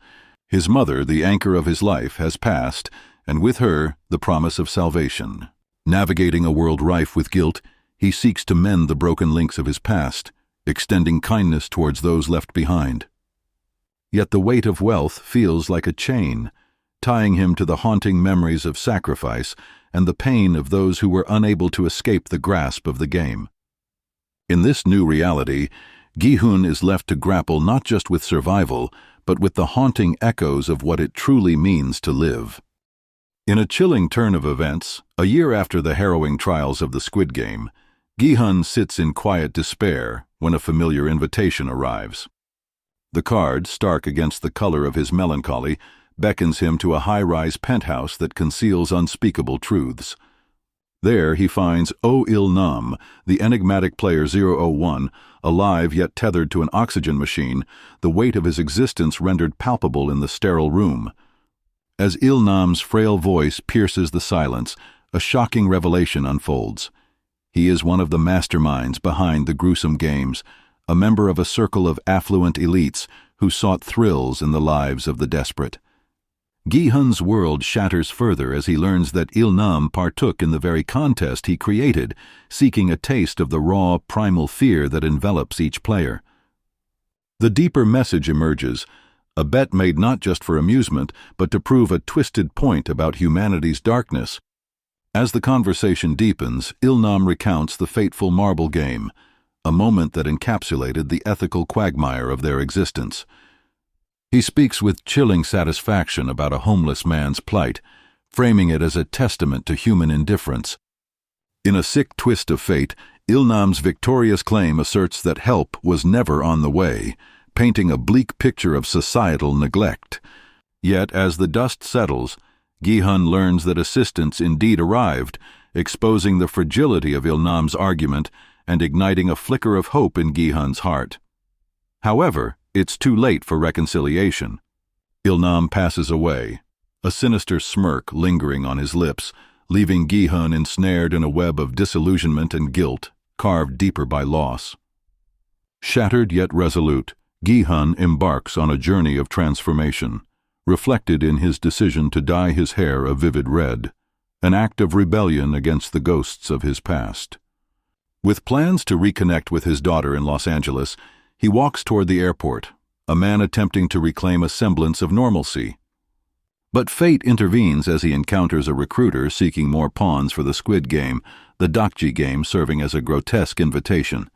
His mother, the anchor of his life, has passed, and with her, the promise of salvation. Navigating a world rife with guilt, he seeks to mend the broken links of his past, extending kindness towards those left behind. Yet the weight of wealth feels like a chain, tying him to the haunting memories of sacrifice and the pain of those who were unable to escape the grasp of the game. In this new reality, Gi-hun is left to grapple not just with survival, but with the haunting echoes of what it truly means to live. In a chilling turn of events, a year after the harrowing trials of the Squid Game, Gi-hun sits in quiet despair when a familiar invitation arrives. The card, stark against the color of his melancholy, beckons him to a high-rise penthouse that conceals unspeakable truths. There he finds Oh Il-nam, the enigmatic player 001, alive yet tethered to an oxygen machine, the weight of his existence rendered palpable in the sterile room. As Il-nam's frail voice pierces the silence, a shocking revelation unfolds. He is one of the masterminds behind the gruesome games, a member of a circle of affluent elites who sought thrills in the lives of the desperate. Gi-hun's world shatters further as he learns that Il-nam partook in the very contest he created, seeking a taste of the raw, primal fear that envelops each player. The deeper message emerges, a bet made not just for amusement, but to prove a twisted point about humanity's darkness. As the conversation deepens, Ilnam recounts the fateful marble game, a moment that encapsulated the ethical quagmire of their existence. He speaks with chilling satisfaction about a homeless man's plight, framing it as a testament to human indifference. In a sick twist of fate, Ilnam's victorious claim asserts that help was never on the way, painting a bleak picture of societal neglect. Yet, as the dust settles, Gi-hun learns that assistance indeed arrived, exposing the fragility of Ilnam's argument and igniting a flicker of hope in Gi-hun's heart. However, it's too late for reconciliation. Ilnam passes away, a sinister smirk lingering on his lips, leaving Gi-hun ensnared in a web of disillusionment and guilt, carved deeper by loss. Shattered yet resolute, Gi-hun embarks on a journey of transformation, reflected in his decision to dye his hair a vivid red, an act of rebellion against the ghosts of his past. With plans to reconnect with his daughter in Los Angeles, he walks toward the airport, a man attempting to reclaim a semblance of normalcy. But fate intervenes as he encounters a recruiter seeking more pawns for the Squid Game, the Dokji game serving as a grotesque invitation.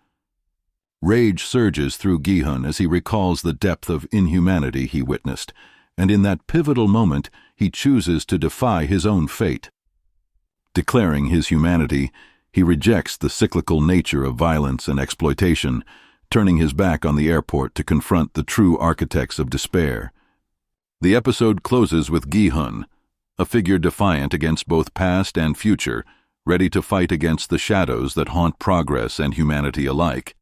Rage surges through Gi-hun as he recalls the depth of inhumanity he witnessed, and in that pivotal moment he chooses to defy his own fate. Declaring his humanity, he rejects the cyclical nature of violence and exploitation, turning his back on the airport to confront the true architects of despair. The episode closes with Gi-hun, a figure defiant against both past and future, ready to fight against the shadows that haunt progress and humanity alike.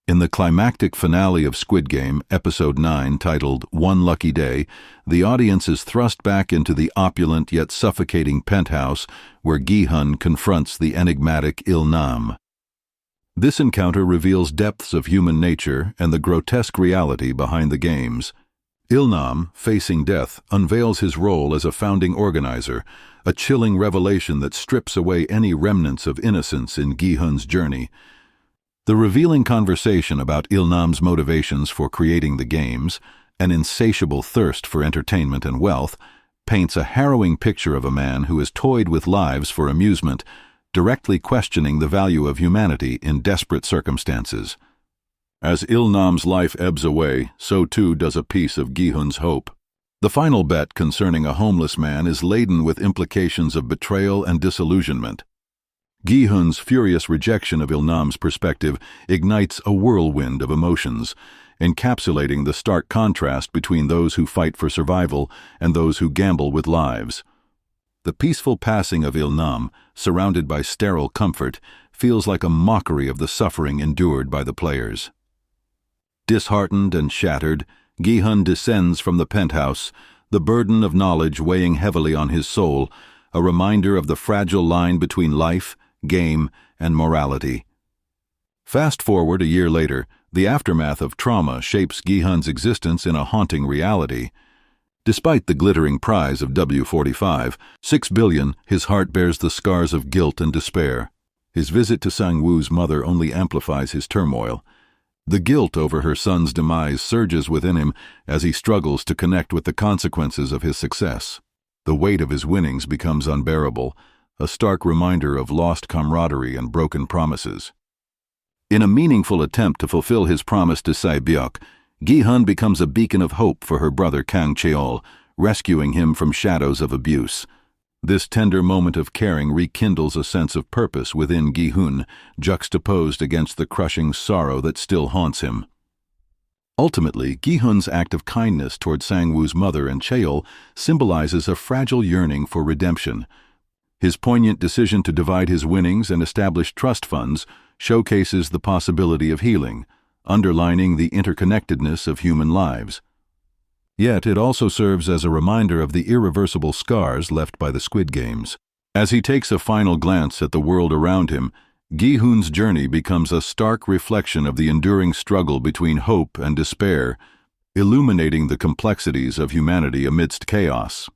In the climactic finale of Squid Game, Episode 9, titled One Lucky Day, the audience is thrust back into the opulent yet suffocating penthouse where Gi-hun confronts the enigmatic Ilnam. This encounter reveals depths of human nature and the grotesque reality behind the games. Ilnam, facing death, unveils his role as a founding organizer, a chilling revelation that strips away any remnants of innocence in Gi-hun's journey. The revealing conversation about Ilnam's motivations for creating the games, an insatiable thirst for entertainment and wealth, paints a harrowing picture of a man who has toyed with lives for amusement, directly questioning the value of humanity in desperate circumstances. As Ilnam's life ebbs away, so too does a piece of Gi-hun's hope. The final bet concerning a homeless man is laden with implications of betrayal and disillusionment. Gi-hun's furious rejection of Ilnam's perspective ignites a whirlwind of emotions, encapsulating the stark contrast between those who fight for survival and those who gamble with lives. The peaceful passing of Ilnam, surrounded by sterile comfort, feels like a mockery of the suffering endured by the players. Disheartened and shattered, Gi-hun descends from the penthouse, the burden of knowledge weighing heavily on his soul, a reminder of the fragile line between life, game, and morality. Fast forward a year later, the aftermath of trauma shapes Gi-hun's existence in a haunting reality. Despite the glittering prize of W-45, $6 billion, his heart bears the scars of guilt and despair. His visit to Sang-woo's mother only amplifies his turmoil. The guilt over her son's demise surges within him as he struggles to connect with the consequences of his success. The weight of his winnings becomes unbearable, a stark reminder of lost camaraderie and broken promises. In a meaningful attempt to fulfill his promise to Sae-byuk, Gi-hun becomes a beacon of hope for her brother Kang Cheol, rescuing him from shadows of abuse. This tender moment of caring rekindles a sense of purpose within Gi-hun, juxtaposed against the crushing sorrow that still haunts him. Ultimately, Gi-hun's act of kindness toward Sang-woo's mother and Cheol symbolizes a fragile yearning for redemption. His poignant decision to divide his winnings and establish trust funds showcases the possibility of healing, underlining the interconnectedness of human lives. Yet it also serves as a reminder of the irreversible scars left by the Squid Games. As he takes a final glance at the world around him, Gi-hun's journey becomes a stark reflection of the enduring struggle between hope and despair, illuminating the complexities of humanity amidst chaos.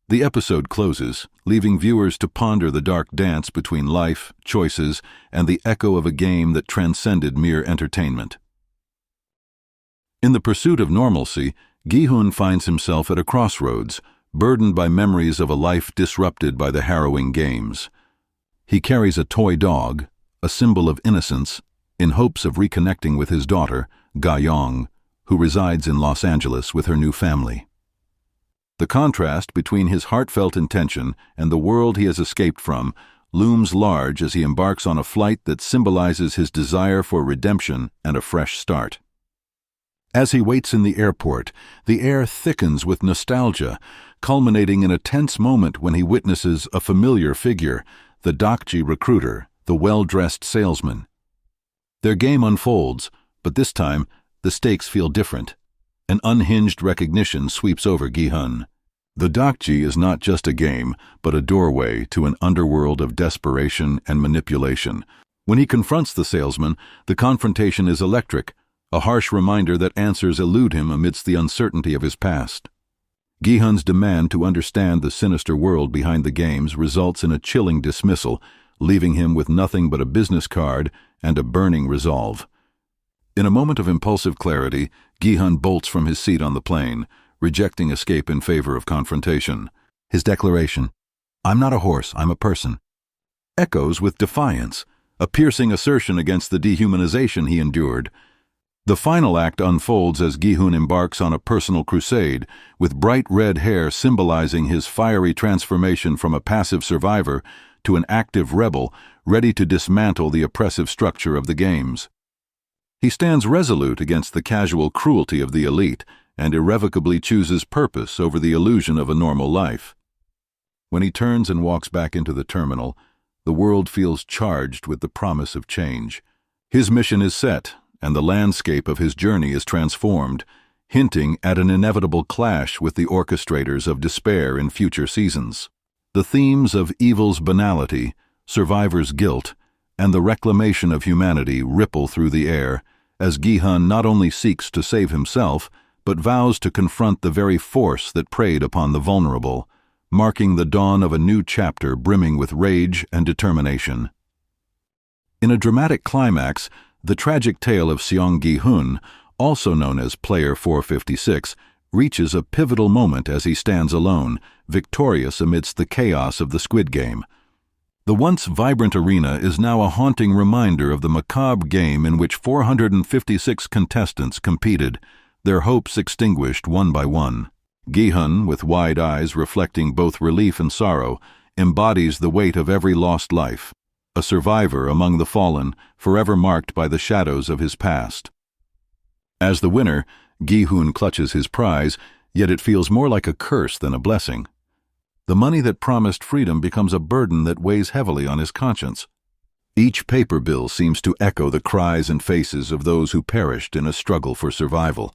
The episode closes, leaving viewers to ponder the dark dance between life, choices, and the echo of a game that transcended mere entertainment. In the pursuit of normalcy, Gi-hun finds himself at a crossroads, burdened by memories of a life disrupted by the harrowing games. He carries a toy dog, a symbol of innocence, in hopes of reconnecting with his daughter, Ga-yong, who resides in Los Angeles with her new family. The contrast between his heartfelt intention and the world he has escaped from looms large as he embarks on a flight that symbolizes his desire for redemption and a fresh start. As he waits in the airport, the air thickens with nostalgia, culminating in a tense moment when he witnesses a familiar figure, the Dokji recruiter, the well-dressed salesman. Their game unfolds, but this time, the stakes feel different. An unhinged recognition sweeps over Gi-hun. The Dokji is not just a game, but a doorway to an underworld of desperation and manipulation. When he confronts the salesman, the confrontation is electric, a harsh reminder that answers elude him amidst the uncertainty of his past. Gi-hun's demand to understand the sinister world behind the games results in a chilling dismissal, leaving him with nothing but a business card and a burning resolve. In a moment of impulsive clarity, Gi-hun bolts from his seat on the plane, rejecting escape in favor of confrontation. His declaration, "I'm not a horse, I'm a person," echoes with defiance, a piercing assertion against the dehumanization he endured. The final act unfolds as Gi-hun embarks on a personal crusade, with bright red hair symbolizing his fiery transformation from a passive survivor to an active rebel ready to dismantle the oppressive structure of the games. He stands resolute against the casual cruelty of the elite and irrevocably chooses purpose over the illusion of a normal life. When he turns and walks back into the terminal, the world feels charged with the promise of change. His mission is set, and the landscape of his journey is transformed, hinting at an inevitable clash with the orchestrators of despair in future seasons. The themes of evil's banality, survivor's guilt, and the reclamation of humanity ripple through the air, as Gi-hun not only seeks to save himself, but vows to confront the very force that preyed upon the vulnerable, marking the dawn of a new chapter brimming with rage and determination. In a dramatic climax, the tragic tale of Seong Gi-hun, also known as Player 456, reaches a pivotal moment as he stands alone, victorious amidst the chaos of the Squid Game. The once vibrant arena is now a haunting reminder of the macabre game in which 456 contestants competed, their hopes extinguished one by one. Gi-hun, with wide eyes reflecting both relief and sorrow, embodies the weight of every lost life, a survivor among the fallen, forever marked by the shadows of his past. As the winner, Gi-hun clutches his prize, yet it feels more like a curse than a blessing. The money that promised freedom becomes a burden that weighs heavily on his conscience. Each paper bill seems to echo the cries and faces of those who perished in a struggle for survival.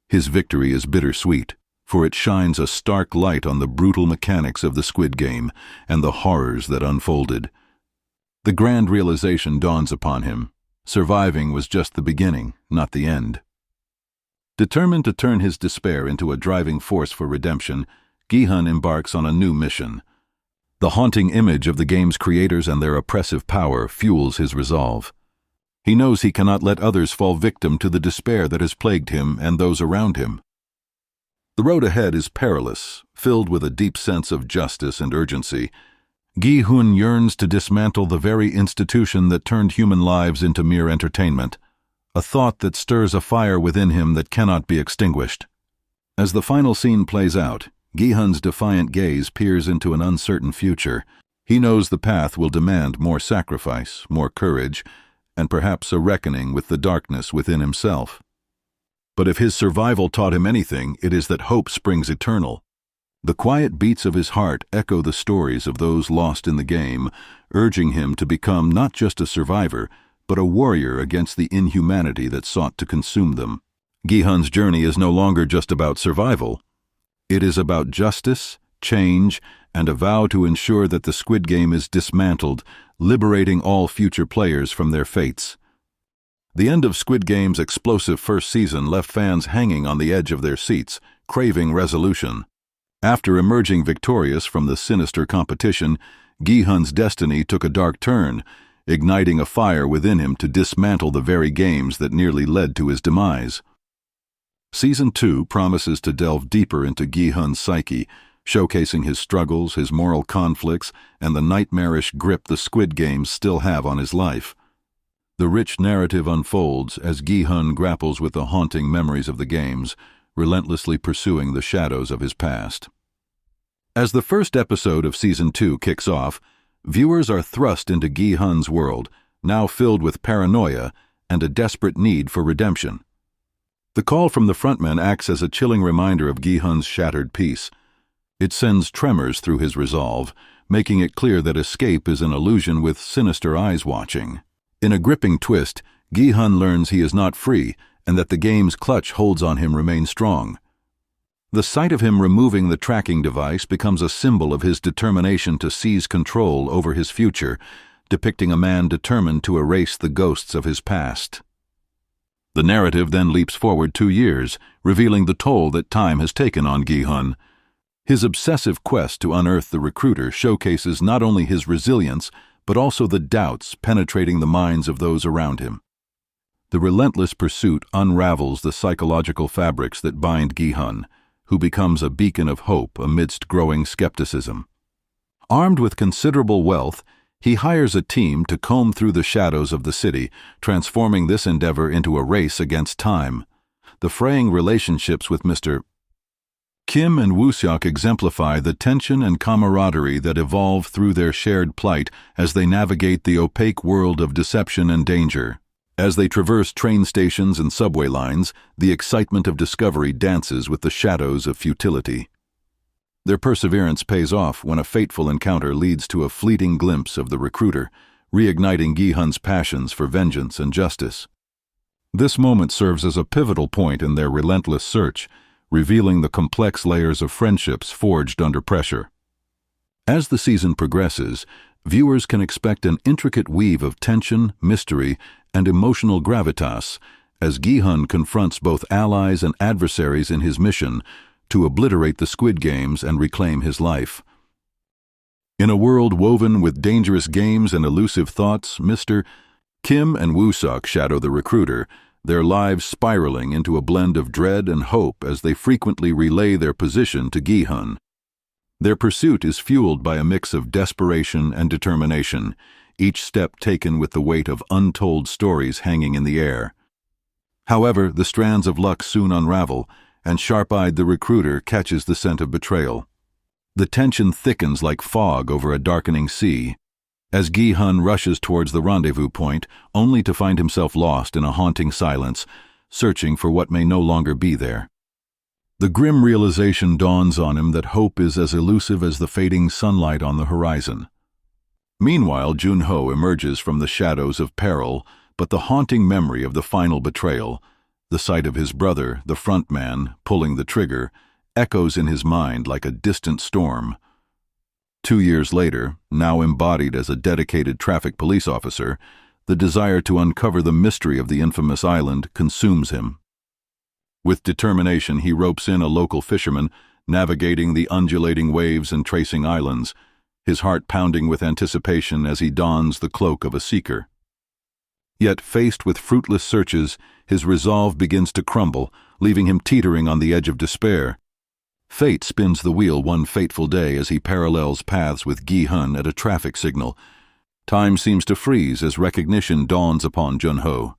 His victory is bittersweet, for it shines a stark light on the brutal mechanics of the Squid Game and the horrors that unfolded. The grand realization dawns upon him. Surviving was just the beginning, not the end. Determined to turn his despair into a driving force for redemption, Gi-hun embarks on a new mission. The haunting image of the game's creators and their oppressive power fuels his resolve. He knows he cannot let others fall victim to the despair that has plagued him and those around him. The road ahead is perilous, filled with a deep sense of justice and urgency. Gi-hun yearns to dismantle the very institution that turned human lives into mere entertainment, a thought that stirs a fire within him that cannot be extinguished. As the final scene plays out, Gi-hun's defiant gaze peers into an uncertain future. He knows the path will demand more sacrifice, more courage, and perhaps a reckoning with the darkness within himself. But if his survival taught him anything, it is that hope springs eternal. The quiet beats of his heart echo the stories of those lost in the game, urging him to become not just a survivor, but a warrior against the inhumanity that sought to consume them. Gi-hun's journey is no longer just about survival. It is about justice, change, and a vow to ensure that the Squid Game is dismantled, liberating all future players from their fates. The end of Squid Game's explosive first season left fans hanging on the edge of their seats, craving resolution. After emerging victorious from the sinister competition, Gi-hun's destiny took a dark turn, igniting a fire within him to dismantle the very games that nearly led to his demise. Season 2 promises to delve deeper into Gi-hun's psyche, showcasing his struggles, his moral conflicts, and the nightmarish grip the Squid Games still have on his life. The rich narrative unfolds as Gi-hun grapples with the haunting memories of the games, relentlessly pursuing the shadows of his past. As the first episode of Season 2 kicks off, viewers are thrust into Gi-hun's world, now filled with paranoia and a desperate need for redemption. The call from the frontman acts as a chilling reminder of Gi-hun's shattered peace. It sends tremors through his resolve, making it clear that escape is an illusion with sinister eyes watching. In a gripping twist, Gi-hun learns he is not free and that the game's clutch holds on him remains strong. The sight of him removing the tracking device becomes a symbol of his determination to seize control over his future, depicting a man determined to erase the ghosts of his past. The narrative then leaps forward 2 years, revealing the toll that time has taken on Gi-hun. His obsessive quest to unearth the recruiter showcases not only his resilience, but also the doubts penetrating the minds of those around him. The relentless pursuit unravels the psychological fabrics that bind Gi-hun, who becomes a beacon of hope amidst growing skepticism. Armed with considerable wealth, he hires a team to comb through the shadows of the city, transforming this endeavor into a race against time. The fraying relationships with Mr. Kim and Woo-seok exemplify the tension and camaraderie that evolve through their shared plight as they navigate the opaque world of deception and danger. As they traverse train stations and subway lines, the excitement of discovery dances with the shadows of futility. Their perseverance pays off when a fateful encounter leads to a fleeting glimpse of the recruiter, reigniting Gi-hun's passions for vengeance and justice. This moment serves as a pivotal point in their relentless search, revealing the complex layers of friendships forged under pressure. As the season progresses, viewers can expect an intricate weave of tension, mystery, and emotional gravitas as Gi-hun confronts both allies and adversaries in his mission to obliterate the Squid Games and reclaim his life. In a world woven with dangerous games and elusive thoughts, Mr. Kim and Woo-seok shadow the recruiter, their lives spiraling into a blend of dread and hope as they frequently relay their position to Gi-hun. Their pursuit is fueled by a mix of desperation and determination, each step taken with the weight of untold stories hanging in the air. However, the strands of luck soon unravel, and sharp-eyed the recruiter catches the scent of betrayal. The tension thickens like fog over a darkening sea, as Gi-hun rushes towards the rendezvous point, only to find himself lost in a haunting silence, searching for what may no longer be there. The grim realization dawns on him that hope is as elusive as the fading sunlight on the horizon. Meanwhile, Jun-ho emerges from the shadows of peril, but the haunting memory of the final betrayal, the sight of his brother, the front man, pulling the trigger, echoes in his mind like a distant storm. 2 years later, now embodied as a dedicated traffic police officer, the desire to uncover the mystery of the infamous island consumes him. With determination, he ropes in a local fisherman, navigating the undulating waves and tracing islands, his heart pounding with anticipation as he dons the cloak of a seeker. Yet, faced with fruitless searches, his resolve begins to crumble, leaving him teetering on the edge of despair. Fate spins the wheel one fateful day as he parallels paths with Gi-hun at a traffic signal. Time seems to freeze as recognition dawns upon Jun-ho.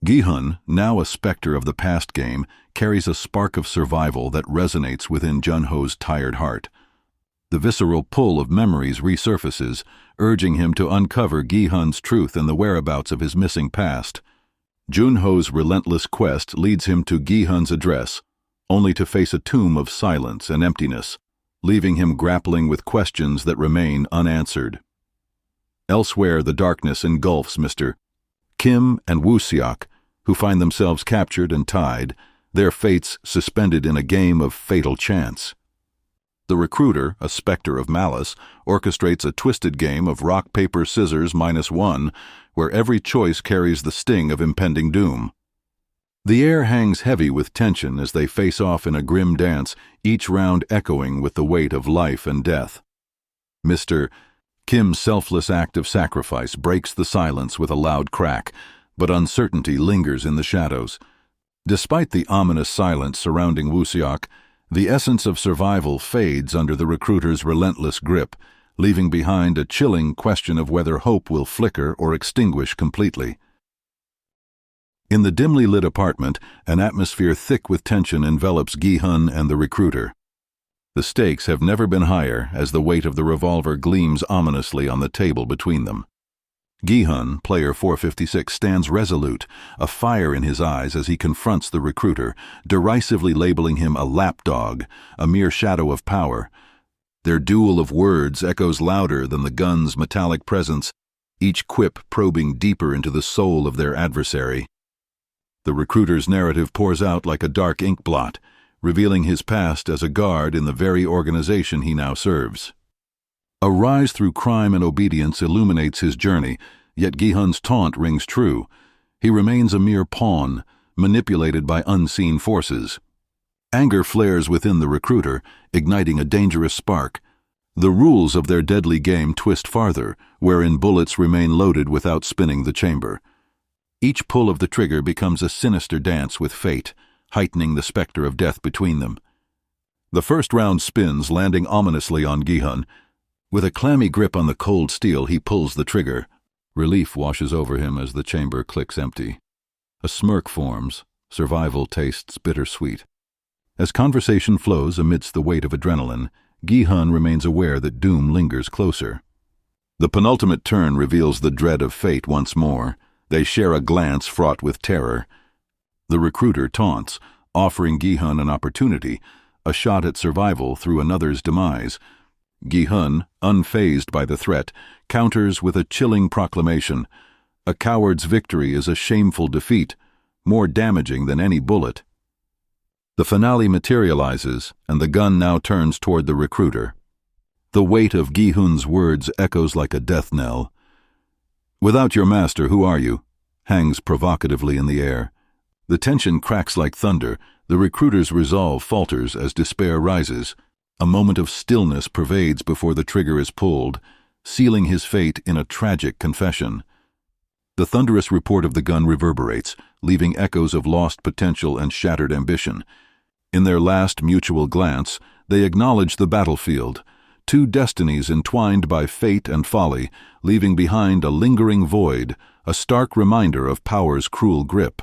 Gi-hun, now a specter of the past game, carries a spark of survival that resonates within Jun-ho's tired heart. The visceral pull of memories resurfaces, urging him to uncover Gi-hun's truth and the whereabouts of his missing past. Jun-ho's relentless quest leads him to Gi-hun's address, only to face a tomb of silence and emptiness, leaving him grappling with questions that remain unanswered. Elsewhere, the darkness engulfs Mr. Kim and Woo-seok, who find themselves captured and tied, their fates suspended in a game of fatal chance. The recruiter, a specter of malice, orchestrates a twisted game of rock, paper, scissors -1, where every choice carries the sting of impending doom. The air hangs heavy with tension as they face off in a grim dance, each round echoing with the weight of life and death. Mr. Kim's selfless act of sacrifice breaks the silence with a loud crack, but uncertainty lingers in the shadows. Despite the ominous silence surrounding Wusiak, the essence of survival fades under the recruiter's relentless grip, leaving behind a chilling question of whether hope will flicker or extinguish completely. In the dimly lit apartment, an atmosphere thick with tension envelops Gi-hun and the recruiter. The stakes have never been higher as the weight of the revolver gleams ominously on the table between them. Gi-hun, player 456, stands resolute, a fire in his eyes as he confronts the recruiter, derisively labeling him a lapdog, a mere shadow of power. Their duel of words echoes louder than the gun's metallic presence, each quip probing deeper into the soul of their adversary. The recruiter's narrative pours out like a dark ink blot, revealing his past as a guard in the very organization he now serves. A rise through crime and obedience illuminates his journey, yet Gi-hun's taunt rings true. He remains a mere pawn, manipulated by unseen forces. Anger flares within the recruiter, igniting a dangerous spark. The rules of their deadly game twist farther, wherein bullets remain loaded without spinning the chamber. Each pull of the trigger becomes a sinister dance with fate, heightening the specter of death between them. The first round spins, landing ominously on Gi-hun. With a clammy grip on the cold steel, he pulls the trigger. Relief washes over him as the chamber clicks empty. A smirk forms. Survival tastes bittersweet. As conversation flows amidst the weight of adrenaline, Gi-hun remains aware that doom lingers closer. The penultimate turn reveals the dread of fate once more. They share a glance fraught with terror. The recruiter taunts, offering Gi-hun an opportunity, a shot at survival through another's demise. Gi-hun, unfazed by the threat, counters with a chilling proclamation. A coward's victory is a shameful defeat, more damaging than any bullet. The finale materializes, and the gun now turns toward the recruiter. The weight of Gi-hun's words echoes like a death knell. "Without your master, who are you?" hangs provocatively in the air. The tension cracks like thunder. The recruiter's resolve falters as despair rises. A moment of stillness pervades before the trigger is pulled, sealing his fate in a tragic confession. The thunderous report of the gun reverberates, leaving echoes of lost potential and shattered ambition. In their last mutual glance, they acknowledge the battlefield, two destinies entwined by fate and folly, leaving behind a lingering void, a stark reminder of power's cruel grip.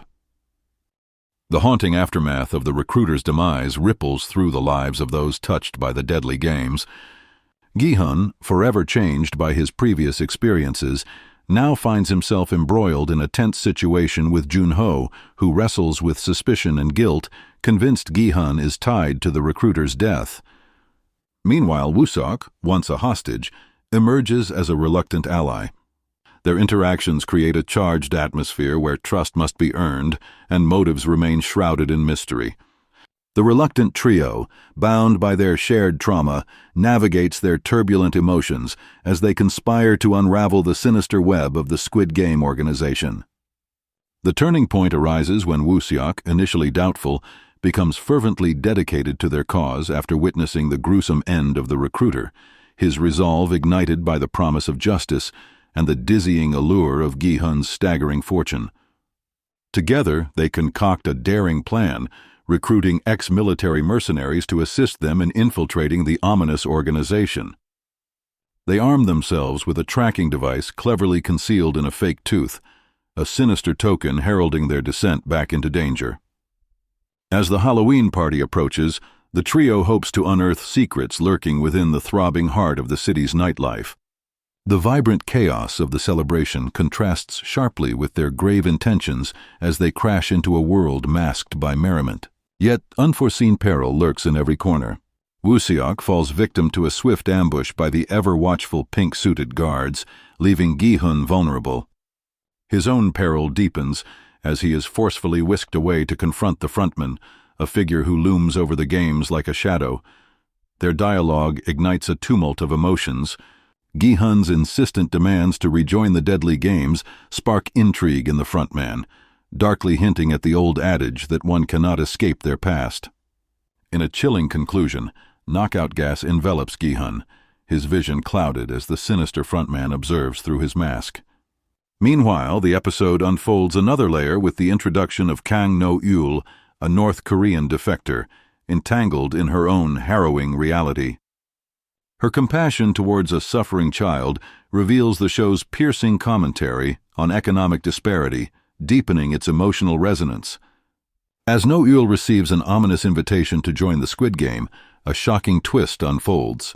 The haunting aftermath of the recruiter's demise ripples through the lives of those touched by the deadly games. Gi-hun, forever changed by his previous experiences, now finds himself embroiled in a tense situation with Junho, who wrestles with suspicion and guilt, convinced Gi-hun is tied to the recruiter's death. Meanwhile, Wusiak, once a hostage, emerges as a reluctant ally. Their interactions create a charged atmosphere where trust must be earned and motives remain shrouded in mystery. The reluctant trio, bound by their shared trauma, navigates their turbulent emotions as they conspire to unravel the sinister web of the Squid Game organization. The turning point arises when Wusiak, initially doubtful, becomes fervently dedicated to their cause after witnessing the gruesome end of the recruiter, his resolve ignited by the promise of justice and the dizzying allure of Gi-hun's staggering fortune. Together, they concoct a daring plan, recruiting ex-military mercenaries to assist them in infiltrating the ominous organization. They arm themselves with a tracking device cleverly concealed in a fake tooth, a sinister token heralding their descent back into danger. As the Halloween party approaches, the trio hopes to unearth secrets lurking within the throbbing heart of the city's nightlife. The vibrant chaos of the celebration contrasts sharply with their grave intentions as they crash into a world masked by merriment. Yet unforeseen peril lurks in every corner. Wusiak falls victim to a swift ambush by the ever-watchful pink-suited guards, leaving Gi-hun vulnerable. His own peril deepens as he is forcefully whisked away to confront the frontman, a figure who looms over the games like a shadow. Their dialogue ignites a tumult of emotions. Gi-hun's insistent demands to rejoin the deadly games spark intrigue in the frontman, darkly hinting at the old adage that one cannot escape their past. In a chilling conclusion, knockout gas envelops Gi-hun, his vision clouded as the sinister frontman observes through his mask. Meanwhile, the episode unfolds another layer with the introduction of Kang No-eul, a North Korean defector, entangled in her own harrowing reality. Her compassion towards a suffering child reveals the show's piercing commentary on economic disparity, deepening its emotional resonance. As No-eul receives an ominous invitation to join the Squid Game, a shocking twist unfolds.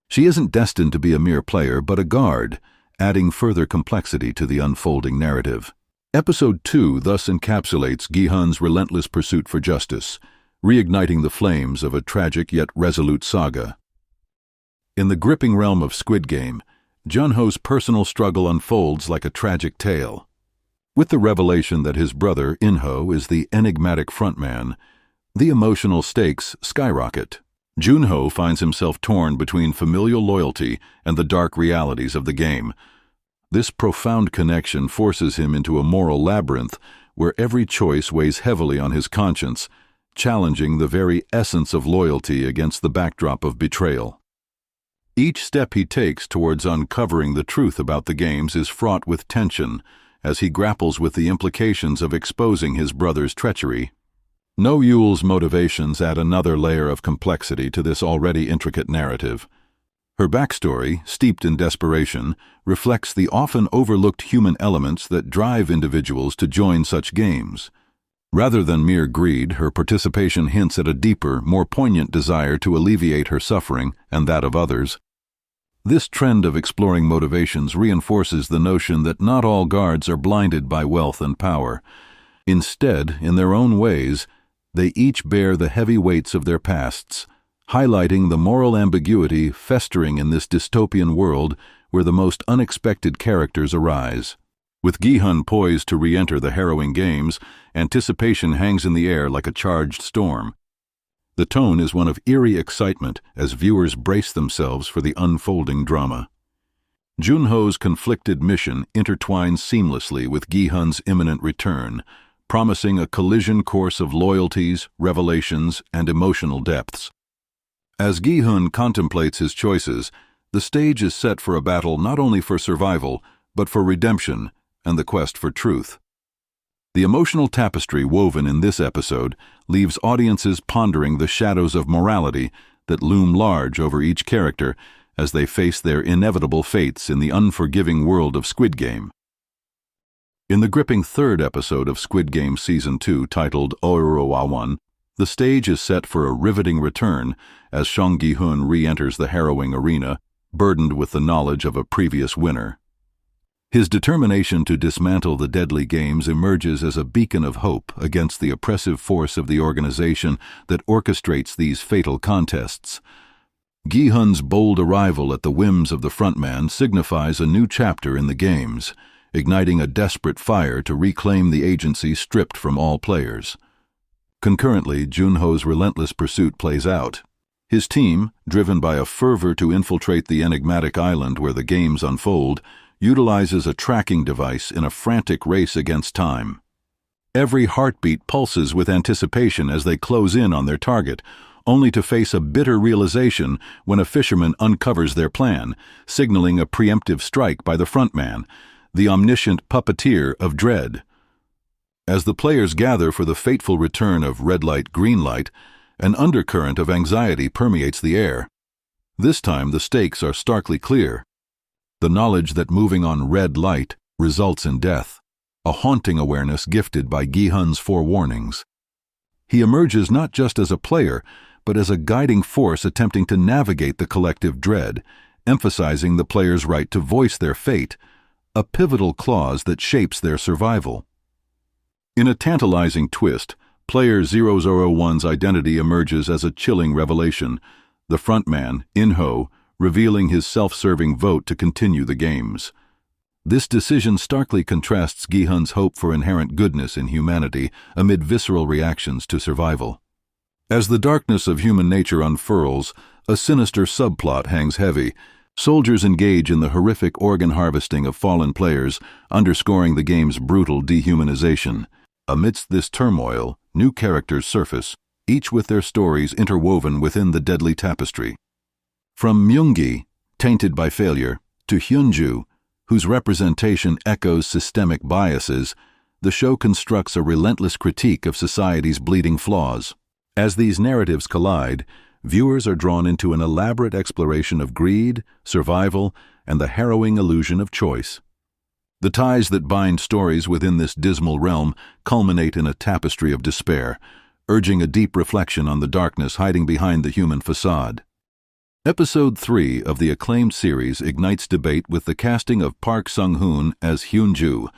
She isn't destined to be a mere player, but a guard, adding further complexity to the unfolding narrative. Episode 2 thus encapsulates Gi-hun's relentless pursuit for justice, reigniting the flames of a tragic yet resolute saga. In the gripping realm of Squid Game, Jun-ho's personal struggle unfolds like a tragic tale. With the revelation that his brother, In-ho, is the enigmatic frontman, the emotional stakes skyrocket. Jun-ho finds himself torn between familial loyalty and the dark realities of the game. This profound connection forces him into a moral labyrinth where every choice weighs heavily on his conscience, challenging the very essence of loyalty against the backdrop of betrayal. Each step he takes towards uncovering the truth about the games is fraught with tension as he grapples with the implications of exposing his brother's treachery. No-eul's motivations add another layer of complexity to this already intricate narrative. Her backstory, steeped in desperation, reflects the often overlooked human elements that drive individuals to join such games. Rather than mere greed, her participation hints at a deeper, more poignant desire to alleviate her suffering and that of others. This trend of exploring motivations reinforces the notion that not all guards are blinded by wealth and power. Instead, in their own ways, they each bear the heavy weights of their pasts, highlighting the moral ambiguity festering in this dystopian world where the most unexpected characters arise. With Gi-hun poised to re-enter the harrowing games, anticipation hangs in the air like a charged storm. The tone is one of eerie excitement as viewers brace themselves for the unfolding drama. Jun-ho's conflicted mission intertwines seamlessly with Gi-hun's imminent return, promising a collision course of loyalties, revelations, and emotional depths. As Gi-hun contemplates his choices, the stage is set for a battle not only for survival, but for redemption and the quest for truth. The emotional tapestry woven in this episode leaves audiences pondering the shadows of morality that loom large over each character as they face their inevitable fates in the unforgiving world of Squid Game. In the gripping third episode of Squid Game Season 2, titled Oirowawan, the stage is set for a riveting return as Song Gi-hun re-enters the harrowing arena, burdened with the knowledge of a previous winner. His determination to dismantle the deadly games emerges as a beacon of hope against the oppressive force of the organization that orchestrates these fatal contests. Gi-hun's bold arrival at the whims of the frontman signifies a new chapter in the games, igniting a desperate fire to reclaim the agency stripped from all players. Concurrently, Jun-ho's relentless pursuit plays out. His team, driven by a fervor to infiltrate the enigmatic island where the games unfold, utilizes a tracking device in a frantic race against time. Every heartbeat pulses with anticipation as they close in on their target, only to face a bitter realization when a fisherman uncovers their plan, signaling a preemptive strike by the frontman, the omniscient puppeteer of dread. As the players gather for the fateful return of red light, green light, an undercurrent of anxiety permeates the air. This time the stakes are starkly clear. The knowledge that moving on red light results in death, a haunting awareness gifted by Gi-hun's forewarnings. He emerges not just as a player, but as a guiding force attempting to navigate the collective dread, emphasizing the player's right to voice their fate, a pivotal clause that shapes their survival. In a tantalizing twist, player 001's identity emerges as a chilling revelation, the frontman, In-ho, revealing his self-serving vote to continue the games. This decision starkly contrasts Gi-hun's hope for inherent goodness in humanity amid visceral reactions to survival. As the darkness of human nature unfurls, a sinister subplot hangs heavy. Soldiers engage in the horrific organ harvesting of fallen players, underscoring the game's brutal dehumanization. Amidst this turmoil, new characters surface, each with their stories interwoven within the deadly tapestry. From Myung-gi, tainted by failure, to Hyun-ju, whose representation echoes systemic biases, the show constructs a relentless critique of society's bleeding flaws. As these narratives collide, viewers are drawn into an elaborate exploration of greed, survival, and the harrowing illusion of choice. The ties that bind stories within this dismal realm culminate in a tapestry of despair, urging a deep reflection on the darkness hiding behind the human facade. Episode 3 of the acclaimed series ignites debate with the casting of Park Sung-hoon as Hyun-ju,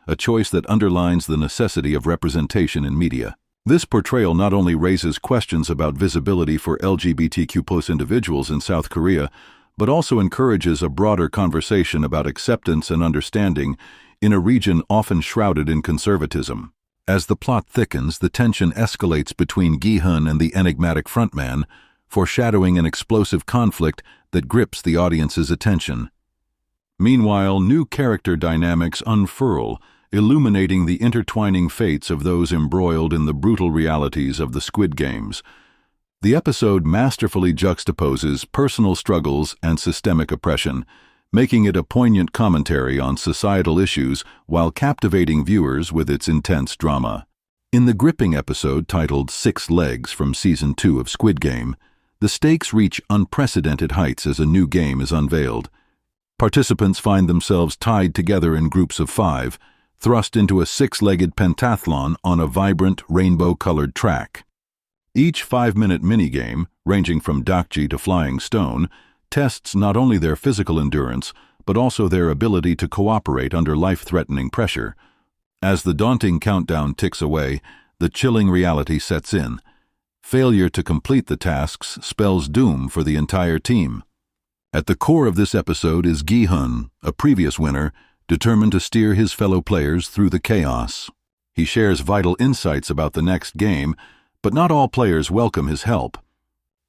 a choice that underlines the necessity of representation in media. This portrayal not only raises questions about visibility for LGBTQ+ individuals in South Korea, but also encourages a broader conversation about acceptance and understanding in a region often shrouded in conservatism. As the plot thickens, the tension escalates between Gi-hun and the enigmatic frontman, foreshadowing an explosive conflict that grips the audience's attention. Meanwhile, new character dynamics unfurl, illuminating the intertwining fates of those embroiled in the brutal realities of the Squid Games. The episode masterfully juxtaposes personal struggles and systemic oppression, making it a poignant commentary on societal issues while captivating viewers with its intense drama. In the gripping episode titled 6 Legs from Season 2 of Squid Game, the stakes reach unprecedented heights as a new game is unveiled. Participants find themselves tied together in groups of 5, thrust into a 6-legged pentathlon on a vibrant, rainbow-colored track. Each 5-minute minigame, ranging from dakji to flying stone, tests not only their physical endurance, but also their ability to cooperate under life-threatening pressure. As the daunting countdown ticks away, the chilling reality sets in. Failure to complete the tasks spells doom for the entire team. At the core of this episode is Gi-hun, a previous winner, determined to steer his fellow players through the chaos. He shares vital insights about the next game, but not all players welcome his help.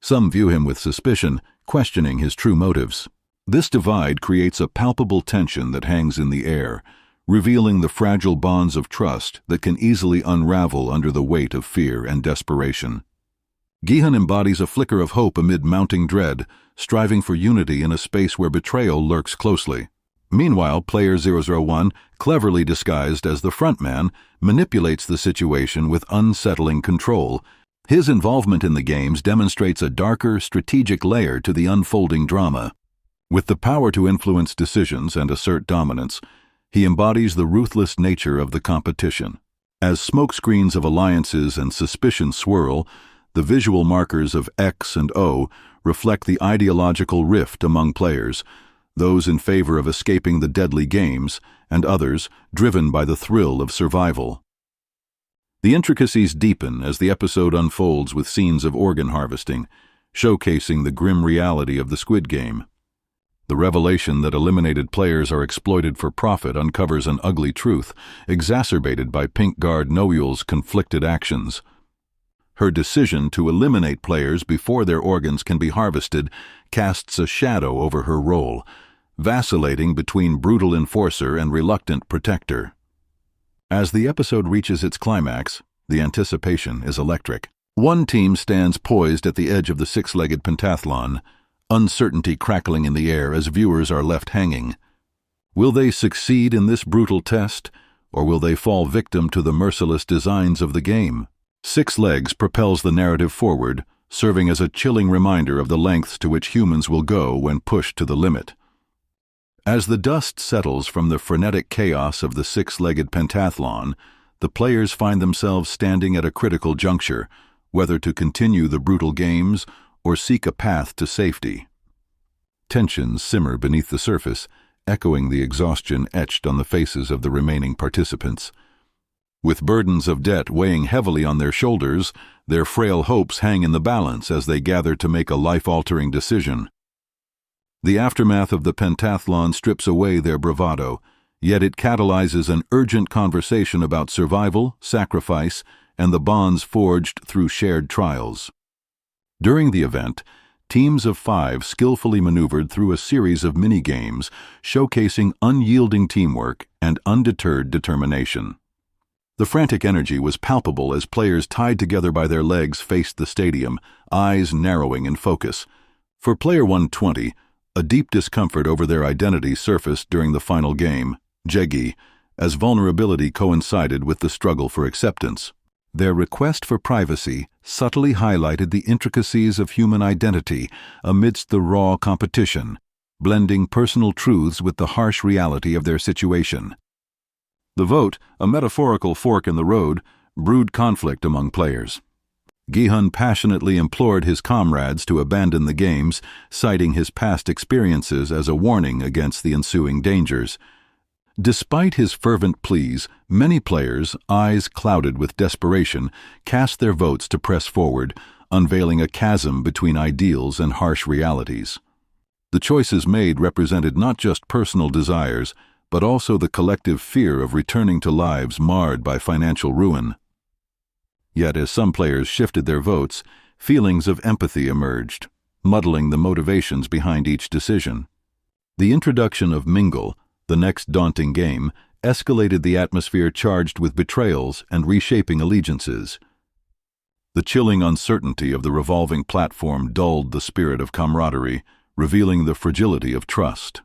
Some view him with suspicion, questioning his true motives. This divide creates a palpable tension that hangs in the air, revealing the fragile bonds of trust that can easily unravel under the weight of fear and desperation. Gi-hun embodies a flicker of hope amid mounting dread, striving for unity in a space where betrayal lurks closely. Meanwhile, Player 001, cleverly disguised as the frontman, manipulates the situation with unsettling control. His involvement in the games demonstrates a darker, strategic layer to the unfolding drama. With the power to influence decisions and assert dominance, he embodies the ruthless nature of the competition. As smokescreens of alliances and suspicion swirl, the visual markers of X and O reflect the ideological rift among players, those in favor of escaping the deadly games, and others driven by the thrill of survival. The intricacies deepen as the episode unfolds with scenes of organ harvesting, showcasing the grim reality of the Squid Game. The revelation that eliminated players are exploited for profit uncovers an ugly truth, exacerbated by Pink Guard Noyul's conflicted actions. Her decision to eliminate players before their organs can be harvested casts a shadow over her role, vacillating between brutal enforcer and reluctant protector. As the episode reaches its climax, the anticipation is electric. One team stands poised at the edge of the 6-legged pentathlon, uncertainty crackling in the air as viewers are left hanging. Will they succeed in this brutal test, or will they fall victim to the merciless designs of the game? 6 Legs propels the narrative forward, serving as a chilling reminder of the lengths to which humans will go when pushed to the limit. As the dust settles from the frenetic chaos of the 6-legged pentathlon, the players find themselves standing at a critical juncture, whether to continue the brutal games or seek a path to safety. Tensions simmer beneath the surface, echoing the exhaustion etched on the faces of the remaining participants. With burdens of debt weighing heavily on their shoulders, their frail hopes hang in the balance as they gather to make a life-altering decision. The aftermath of the pentathlon strips away their bravado, yet it catalyzes an urgent conversation about survival, sacrifice, and the bonds forged through shared trials. During the event, teams of 5 skillfully maneuvered through a series of mini-games showcasing unyielding teamwork and undeterred determination. The frantic energy was palpable as players tied together by their legs faced the stadium, eyes narrowing in focus. For Player 120, A deep discomfort over their identity surfaced during the final game, Jegi, as vulnerability coincided with the struggle for acceptance. Their request for privacy subtly highlighted the intricacies of human identity amidst the raw competition, blending personal truths with the harsh reality of their situation. The vote, a metaphorical fork in the road, brewed conflict among players. Gi-hun passionately implored his comrades to abandon the games, citing his past experiences as a warning against the ensuing dangers. Despite his fervent pleas, many players, eyes clouded with desperation, cast their votes to press forward, unveiling a chasm between ideals and harsh realities. The choices made represented not just personal desires, but also the collective fear of returning to lives marred by financial ruin. Yet as some players shifted their votes, feelings of empathy emerged, muddling the motivations behind each decision. The introduction of Mingle, the next daunting game, escalated the atmosphere charged with betrayals and reshaping allegiances. The chilling uncertainty of the revolving platform dulled the spirit of camaraderie, revealing the fragility of trust.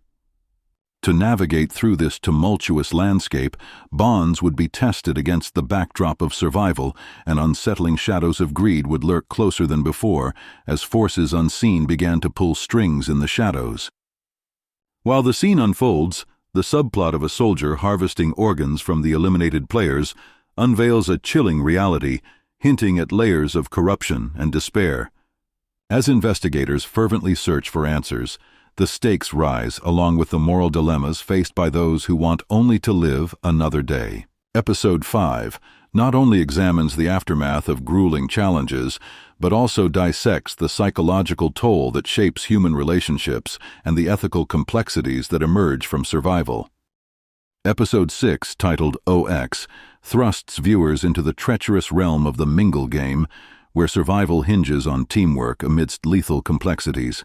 To navigate through this tumultuous landscape, bonds would be tested against the backdrop of survival, and unsettling shadows of greed would lurk closer than before as forces unseen began to pull strings in the shadows. While the scene unfolds, the subplot of a soldier harvesting organs from the eliminated players unveils a chilling reality, hinting at layers of corruption and despair. As investigators fervently search for answers, the stakes rise along with the moral dilemmas faced by those who want only to live another day. Episode 5 not only examines the aftermath of grueling challenges, but also dissects the psychological toll that shapes human relationships and the ethical complexities that emerge from survival. Episode 6, titled OX, thrusts viewers into the treacherous realm of the Mingle game, where survival hinges on teamwork amidst lethal complexities.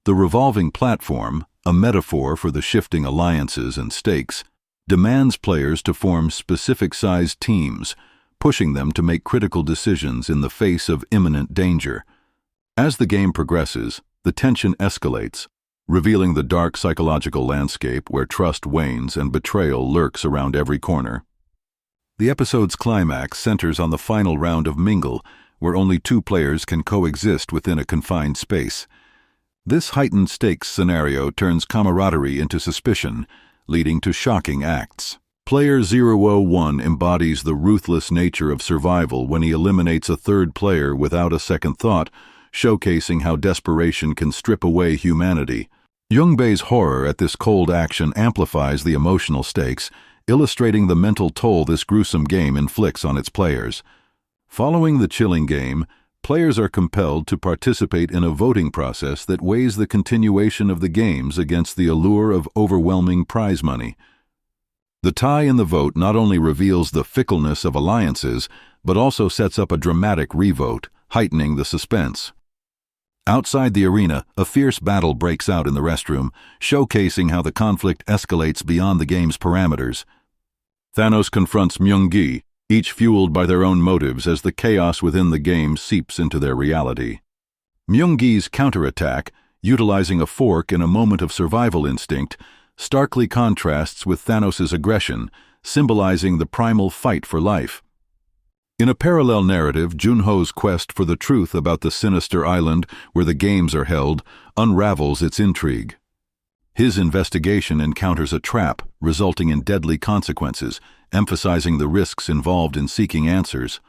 The revolving platform, a metaphor for the shifting alliances and stakes, demands players to form specific-sized teams, pushing them to make critical decisions in the face of imminent danger. As the game progresses, the tension escalates, revealing the dark psychological landscape where trust wanes and betrayal lurks around every corner. The episode's climax centers on the final round of Mingle, where only two players can coexist within a confined space. This heightened stakes scenario turns camaraderie into suspicion, leading to shocking acts. Player 001 embodies the ruthless nature of survival when he eliminates a third player without a second thought, showcasing how desperation can strip away humanity. Yoongbei's horror at this cold action amplifies the emotional stakes, illustrating the mental toll this gruesome game inflicts on its players. Following the chilling game, players are compelled to participate in a voting process that weighs the continuation of the games against the allure of overwhelming prize money. The tie in the vote not only reveals the fickleness of alliances, but also sets up a dramatic revote, heightening the suspense. Outside the arena, a fierce battle breaks out in the restroom, showcasing how the conflict escalates beyond the game's parameters. Thanos confronts Myung-gi, each fueled by their own motives as the chaos within the game seeps into their reality. Myung-gi's counterattack, utilizing a fork in a moment of survival instinct, starkly contrasts with Thanos' aggression, symbolizing the primal fight for life. In a parallel narrative, Junho's quest for the truth about the sinister island where the games are held unravels its intrigue. His investigation encounters a trap, resulting in deadly consequences, emphasizing the risks involved in seeking answers.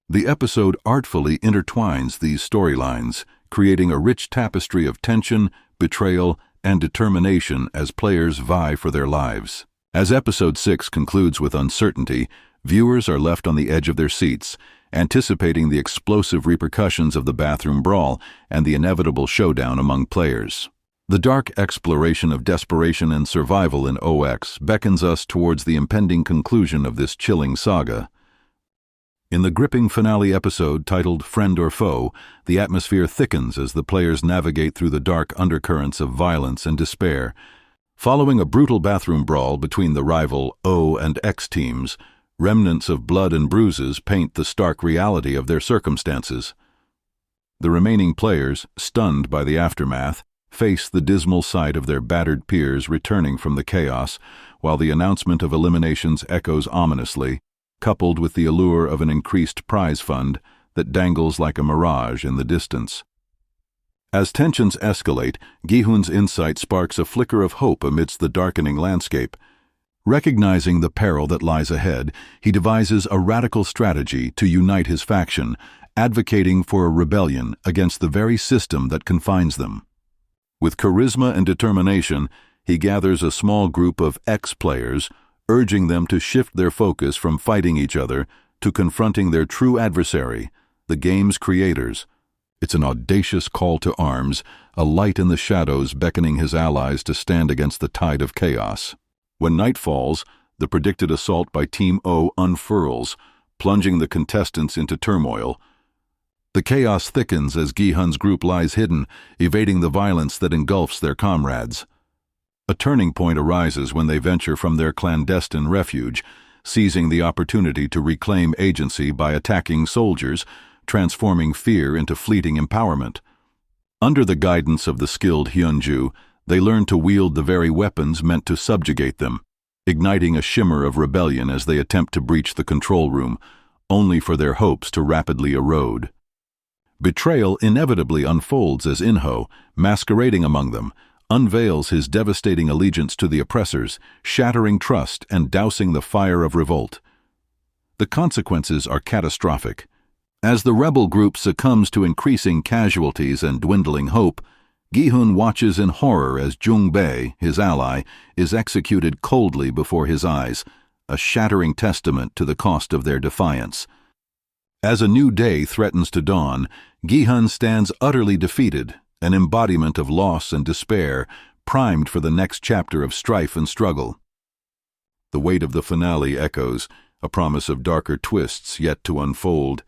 The episode artfully intertwines these storylines, creating a rich tapestry of tension, betrayal, and determination as players vie for their lives. As Episode 6 concludes with uncertainty, viewers are left on the edge of their seats, anticipating the explosive repercussions of the bathroom brawl and the inevitable showdown among players. The dark exploration of desperation and survival in OX beckons us towards the impending conclusion of this chilling saga. In the gripping finale episode titled Friend or Foe, the atmosphere thickens as the players navigate through the dark undercurrents of violence and despair. Following a brutal bathroom brawl between the rival O and X teams, remnants of blood and bruises paint the stark reality of their circumstances. The remaining players, stunned by the aftermath, face the dismal sight of their battered peers returning from the chaos, while the announcement of eliminations echoes ominously, coupled with the allure of an increased prize fund that dangles like a mirage in the distance. As tensions escalate, Gi-hun's insight sparks a flicker of hope amidst the darkening landscape. Recognizing the peril that lies ahead, he devises a radical strategy to unite his faction, advocating for a rebellion against the very system that confines them. With charisma and determination, he gathers a small group of ex-players, urging them to shift their focus from fighting each other to confronting their true adversary, the game's creators. It's an audacious call to arms, a light in the shadows beckoning his allies to stand against the tide of chaos. When night falls, the predicted assault by Team O unfurls, plunging the contestants into turmoil. The chaos thickens as Gi-hun's group lies hidden, evading the violence that engulfs their comrades. A turning point arises when they venture from their clandestine refuge, seizing the opportunity to reclaim agency by attacking soldiers, transforming fear into fleeting empowerment. Under the guidance of the skilled Hyunju, they learn to wield the very weapons meant to subjugate them, igniting a shimmer of rebellion as they attempt to breach the control room, only for their hopes to rapidly erode. Betrayal inevitably unfolds as Inho, masquerading among them, unveils his devastating allegiance to the oppressors, shattering trust and dousing the fire of revolt. The consequences are catastrophic. As the rebel group succumbs to increasing casualties and dwindling hope, Gi-hun watches in horror as Jung-bae, his ally, is executed coldly before his eyes, a shattering testament to the cost of their defiance. As a new day threatens to dawn, Gi-hun stands utterly defeated, an embodiment of loss and despair, primed for the next chapter of strife and struggle. The weight of the finale echoes, a promise of darker twists yet to unfold.